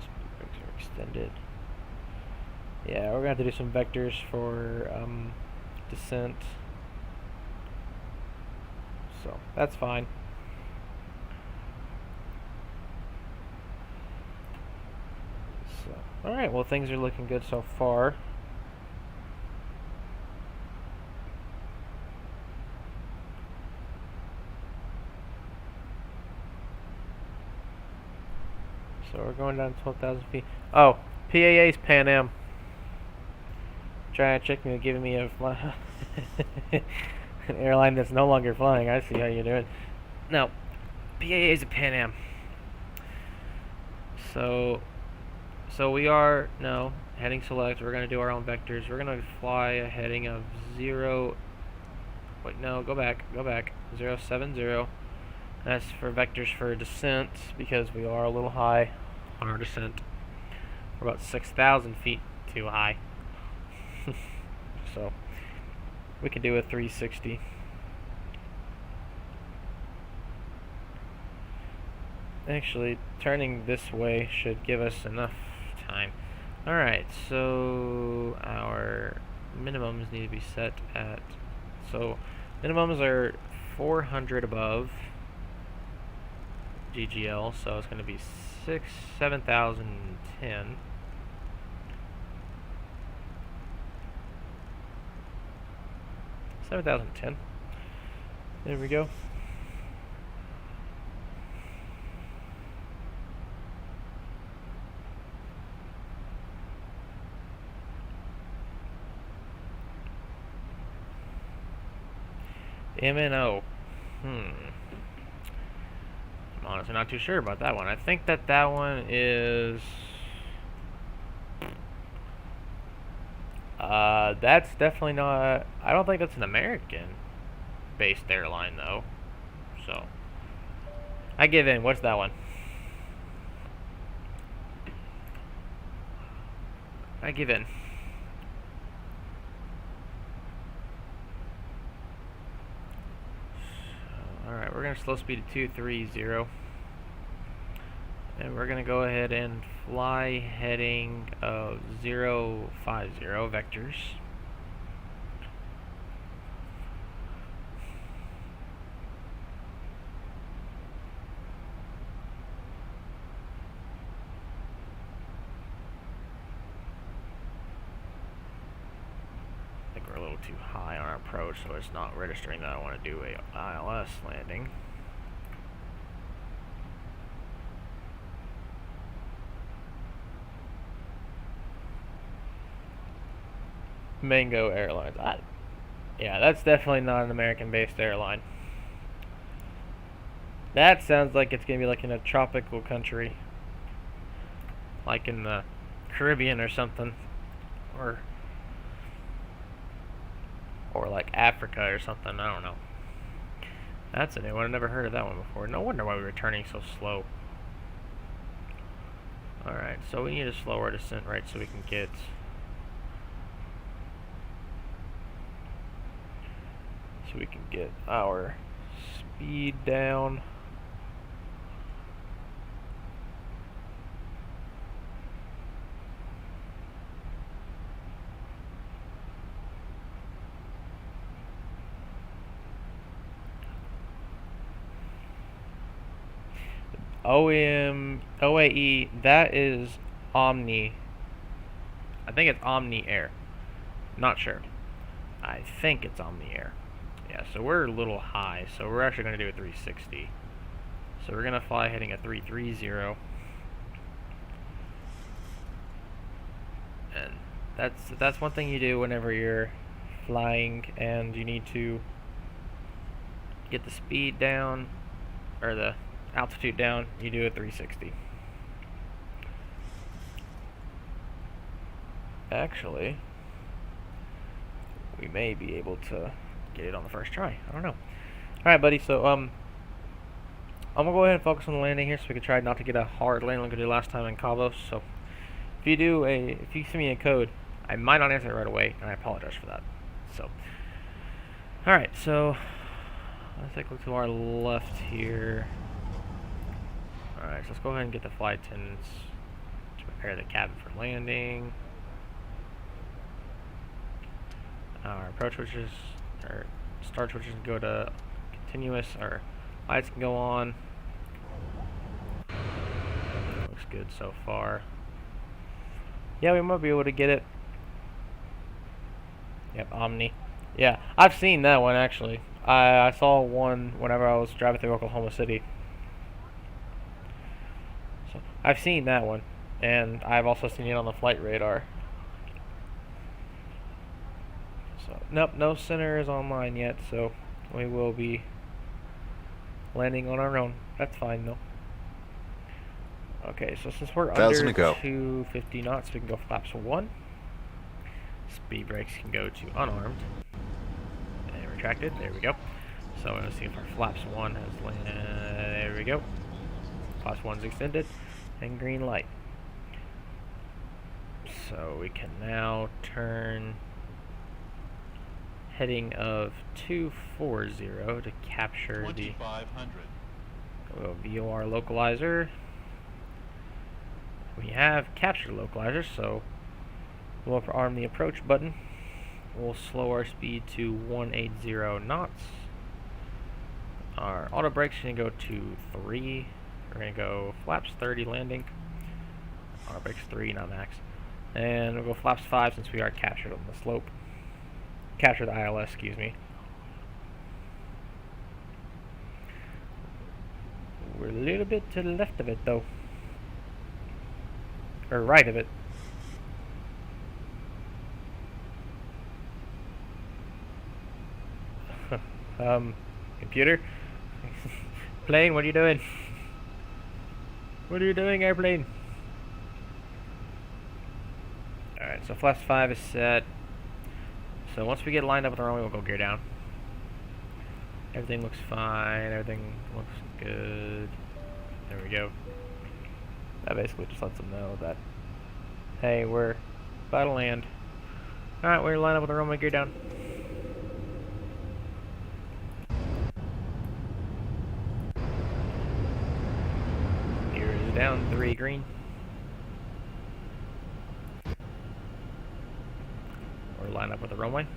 Speed brakes are extended. Yeah, we're going to have to do some vectors for descent. So, that's fine. Alright, well, things are looking good so far. So we're going down to 12,000 feet. Oh, PAA's Pan Am. Trying to trick me with giving me an airline that's no longer flying. I see how you do it. No, PAA's a Pan Am. So we are, no, heading select, we're going to do our own vectors. We're going to fly a heading of 0, wait, no, go back, 070. That's for vectors for descent, because we are a little high on our descent. We're about 6,000 feet too high. So, we can do a 360. Actually, turning this way should give us enough time. Alright, so our minimums need to be set at, so minimums are 400 above GGL, so it's going to be 7,010. There we go. MNO. I'm honestly not too sure about that one. I think that one is... that's definitely not... I don't think that's an American-based airline, though. So, I give in. What's that one? I give in. Alright, we're going to slow speed to 230. And we're going to go ahead and fly heading of 050 vectors. too high on our approach, so it's not registering that I want to do a ILS landing. Mango Airlines. Yeah, that's definitely not an American-based airline. That sounds like it's going to be like in a tropical country. Like in the Caribbean or something. Or like Africa or something. I don't know. That's a new one. I've never heard of that one before. No wonder why we were turning so slow. Alright, so we need a slower descent, right, so we can get... So we can get our speed down. OAE, that is Omni. I think it's Omni Air. Not sure. I think it's Omni Air. Yeah, so we're a little high, so we're actually going to do a 360. So we're going to fly heading a 330. And that's one thing you do whenever you're flying and you need to get the speed down, or the altitude down, you do a 360. Actually, we may be able to get it on the first try. I don't know. Alright, buddy, so I'm gonna go ahead and focus on the landing here so we can try not to get a hard landing like we did last time in Cabo. So if you send me a code, I might not answer it right away, and I apologize for that. So alright, so let's take a look to our left here. Alright, so let's go ahead and get the flight attendants to prepare the cabin for landing. Our approach switches, or start switches can go to continuous, our lights can go on. Looks good so far. Yeah, we might be able to get it. Yep, Omni. Yeah, I've seen that one actually. I saw one whenever I was driving through Oklahoma City. So I've seen that one, and I've also seen it on the flight radar. So nope, no center is online yet, so we will be landing on our own. That's fine though. Okay, so since we're under 250 knots, we can go flaps 1. Speed brakes can go to unarmed. And retracted. There we go. So let's see if our flaps 1 has landed. There we go. Flaps 1's extended. And green light. So we can now turn heading of 240 to capture the VOR localizer. We have captured localizer, so we'll arm the approach button. We'll slow our speed to 180 knots. Our auto brakes are going to go to 3. We're going to go flaps 30 landing. Auto brakes 3, not max. And we'll go flaps 5 since we are captured on the slope. Captured the ILS, excuse me. We're a little bit to the left of it though. Or right of it. Computer? Plane, what are you doing? What are you doing, airplane? Alright, so flaps 5 is set. So once we get lined up with our runway, we'll go gear down. Everything looks fine, everything looks good. There we go. That basically just lets them know that, hey, we're about to land. Alright, we're lined up with our runway, gear down. Gear is down, 3 green. We're lined up with the runway.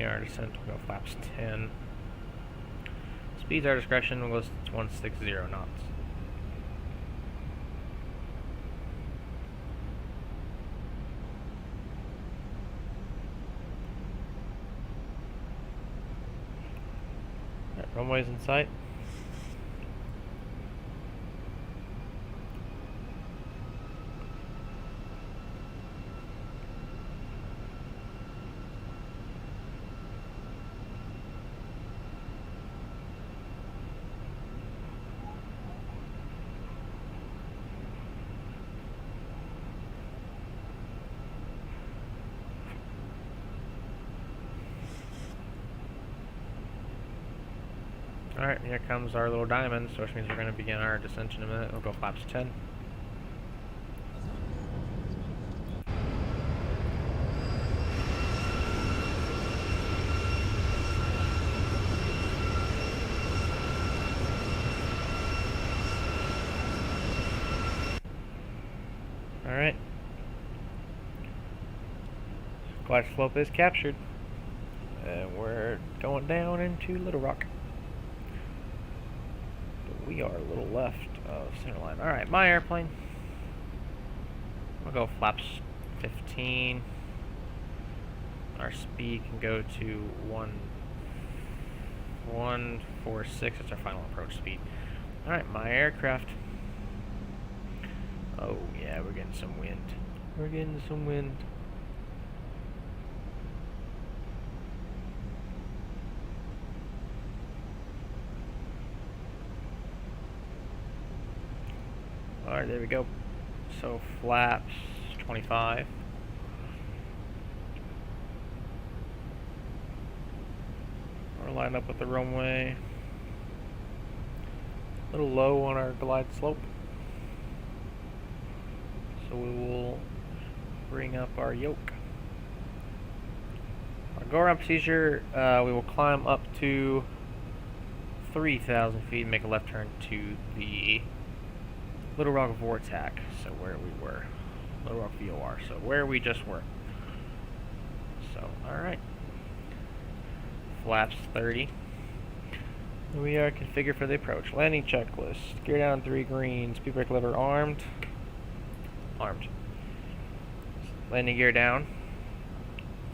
begin our descent. We'll go flaps 10. Speeds our discretion. We'll go to 160 knots. Alright, runway's in sight. Alright, here comes our little diamond, so which means we're going to begin our descent in a minute. We'll go flaps 10. Alright. Glide slope is captured. And we're going down into Little Rock. We are a little left of center line. Alright, my airplane. We'll go flaps 15. Our speed can go to 146. That's our final approach speed. Alright, my aircraft. Oh, yeah, we're getting some wind. We're getting some wind. Alright, there we go. So flaps 25. We're lined up with the runway. A little low on our glide slope. So we will bring up our yoke. Our go around procedure, we will climb up to 3,000 feet and make a left turn to the Little Rock Vortac, so where we were. Little Rock VOR, so where we just were. So, alright. Flaps 30. We are configured for the approach. Landing checklist. Gear down 3 green. Speed brake lever armed. Armed. Landing gear down.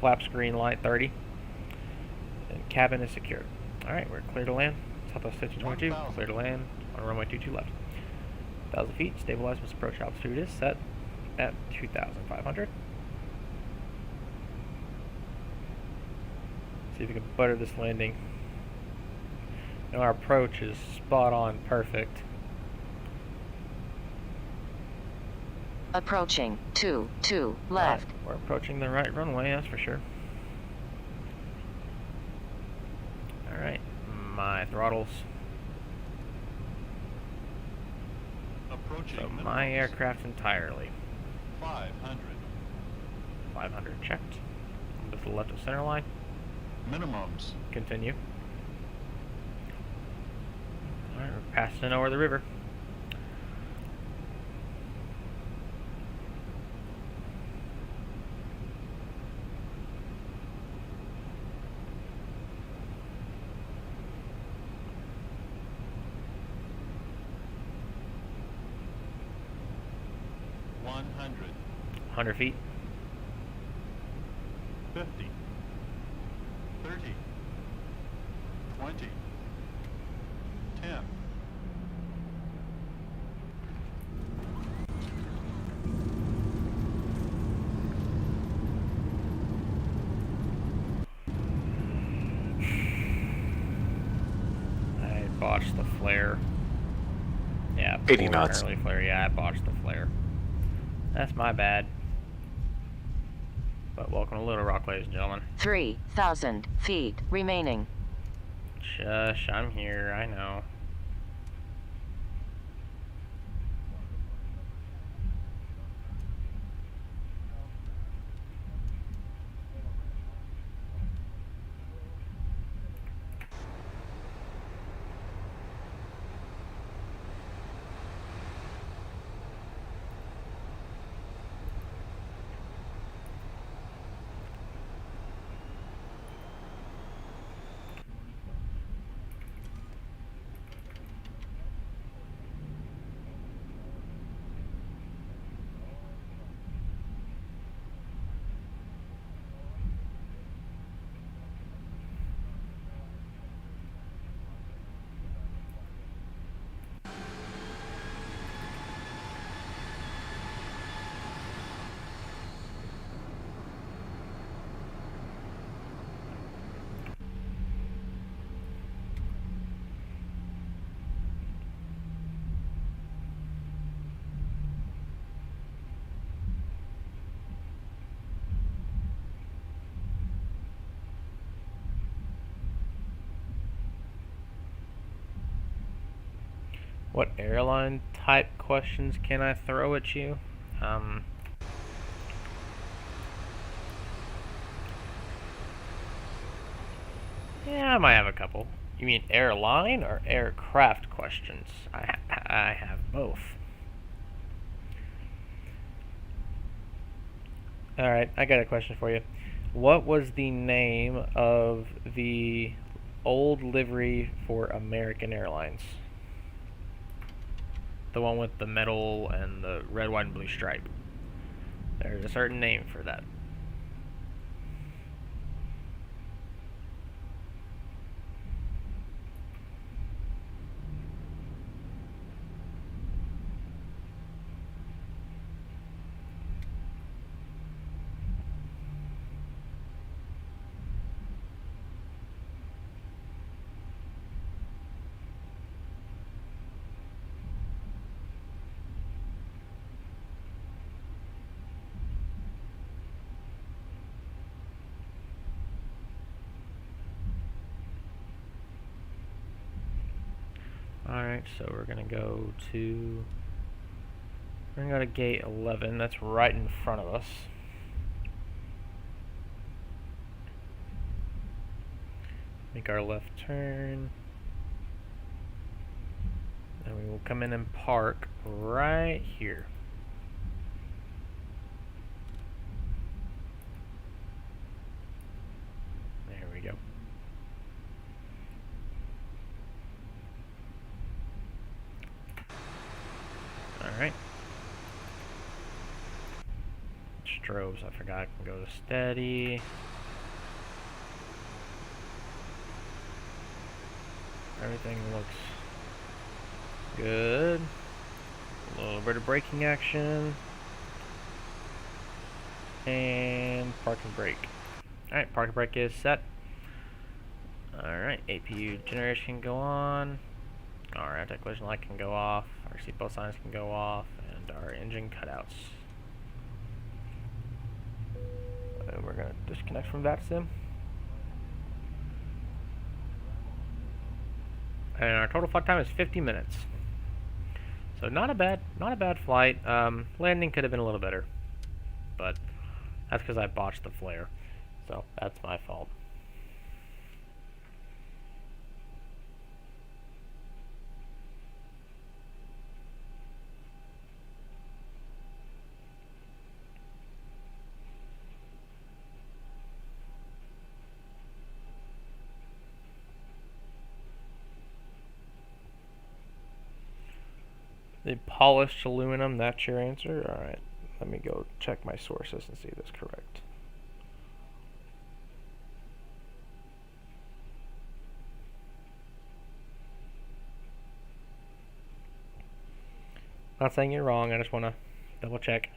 Flaps green light 30. And cabin is secured. Alright, we're clear to land. Southwest 1522. Clear to land on runway 22 left. 1,000 feet, stabilized with approach altitude is set at 2,500. See if we can butter this landing. Now our approach is spot on perfect. Approaching 2 left. Right, we're approaching the right runway, that's for sure. Alright, my throttles. So my aircraft entirely. 500 checked. With the left of center line. Minimums. Continue. Alright, we're passing over the river. $100. 100 feet. 50. 30. 20. 10. I botched the flare. Yeah, 80 knots. Early flare. Yeah, I botched the flare. That's my bad. But welcome to Little Rock, ladies and gentlemen. 3,000 feet remaining. Shush, I'm here, I know. What airline type questions can I throw at you? Yeah, I might have a couple. You mean airline or aircraft questions? I have both. Alright, I got a question for you. What was the name of the old livery for American Airlines? The one with the metal and the red, white, and blue stripe. There's a certain name for that. Alright, so we're gonna go to gate 11. That's right in front of us. Make our left turn. And we will come in and park right here. There we go. Alright. Strobes, I forgot I can go to steady. Everything looks good. A little bit of braking action. And park and brake. Alright, park and brake is set. Alright, APU generators can go on. Our anti-collision light can go off. Our seatbelt signs can go off. And our engine cutouts. And we're going to disconnect from that sim. And our total flight time is 50 minutes. So not a bad flight. Landing could have been a little better, but that's because I botched the flare. So that's my fault. The polished aluminum, that's your answer? Alright, let me go check my sources and see if that's correct. Not saying you're wrong, I just want to double check.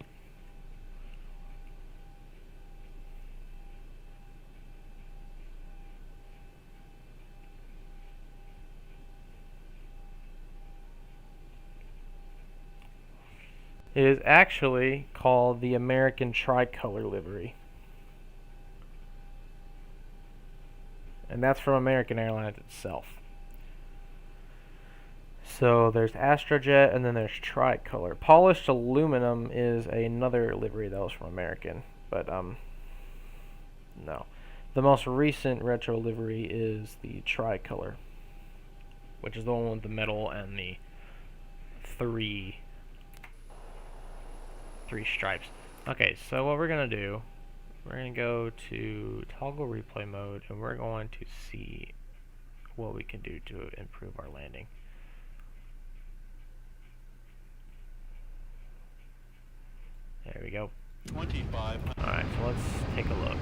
It is actually called the American Tricolor livery. And that's from American Airlines itself. So there's Astrojet and then there's Tricolor. Polished aluminum is another livery that was from American. But, no. The most recent retro livery is the Tricolor, which is the one with the metal and the three stripes. Okay, so what we're going to do, we're going to go to toggle replay mode and we're going to see what we can do to improve our landing. There we go. 25. Alright, so let's take a look.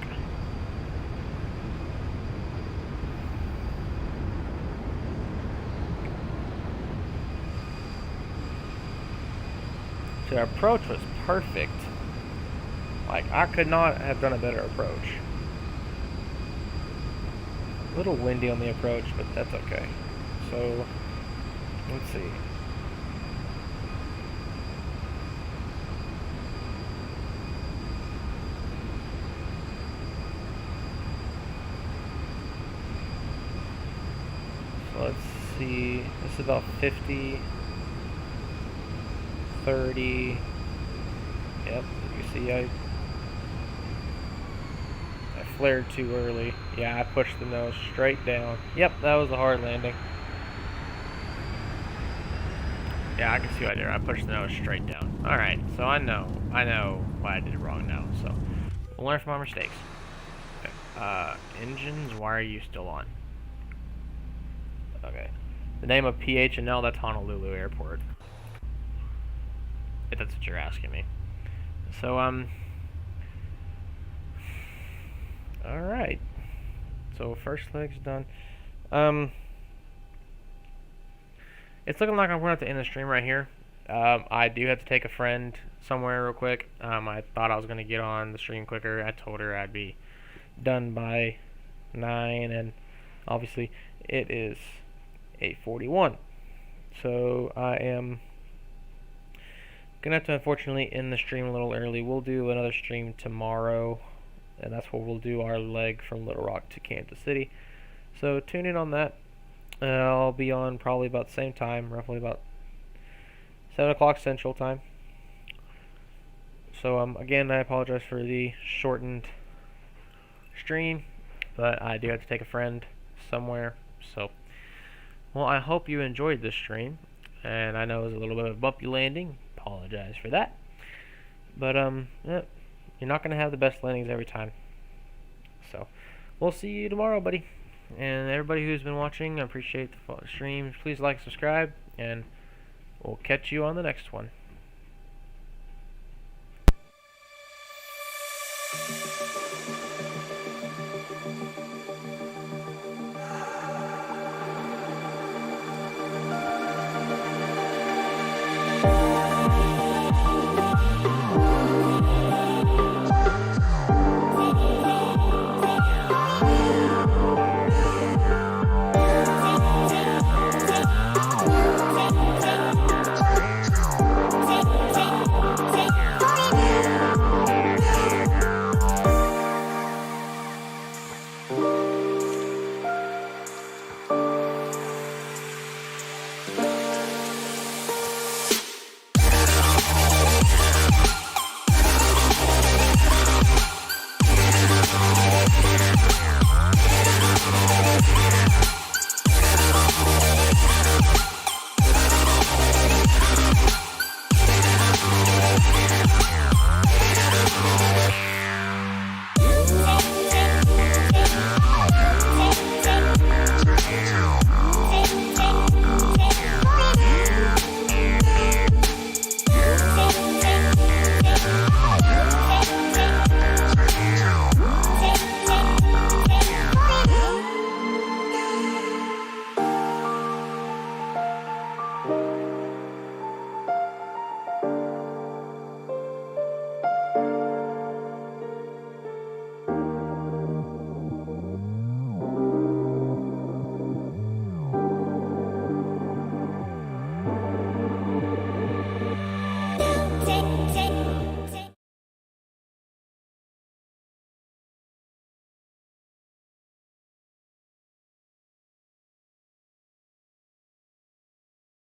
So our approach was perfect. Like, I could not have done a better approach. A little windy on the approach, but that's okay. So, let's see. So let's see, this is about 50. 30. Yep, you see I flared too early. Yeah, I pushed the nose straight down. Yep, that was a hard landing. Yeah, I can see right there. I pushed the nose straight down. Alright, so I know why I did it wrong now. So, we'll learn from our mistakes. Okay. Engines, why are you still on? Okay. The name of PH&L, that's Honolulu Airport. If that's what you're asking me. So, alright. So, first leg's done. It's looking like I'm going to have to end the stream right here. I do have to take a friend somewhere real quick. I thought I was going to get on the stream quicker. I told her I'd be done by 9, and obviously it is 8:41. So I am going to have to unfortunately end the stream a little early. We'll do another stream tomorrow, and that's where we'll do our leg from Little Rock to Kansas City. So tune in on that. I'll be on probably about the same time, roughly about 7 o'clock Central Time. So, again, I apologize for the shortened stream, but I do have to take a friend somewhere. So, well, I hope you enjoyed this stream, and I know it was a little bit of a bumpy landing. Apologize for that. But, yeah, you're not going to have the best landings every time. So, we'll see you tomorrow, buddy. And everybody who's been watching, I appreciate the stream. Please like, subscribe, and we'll catch you on the next one.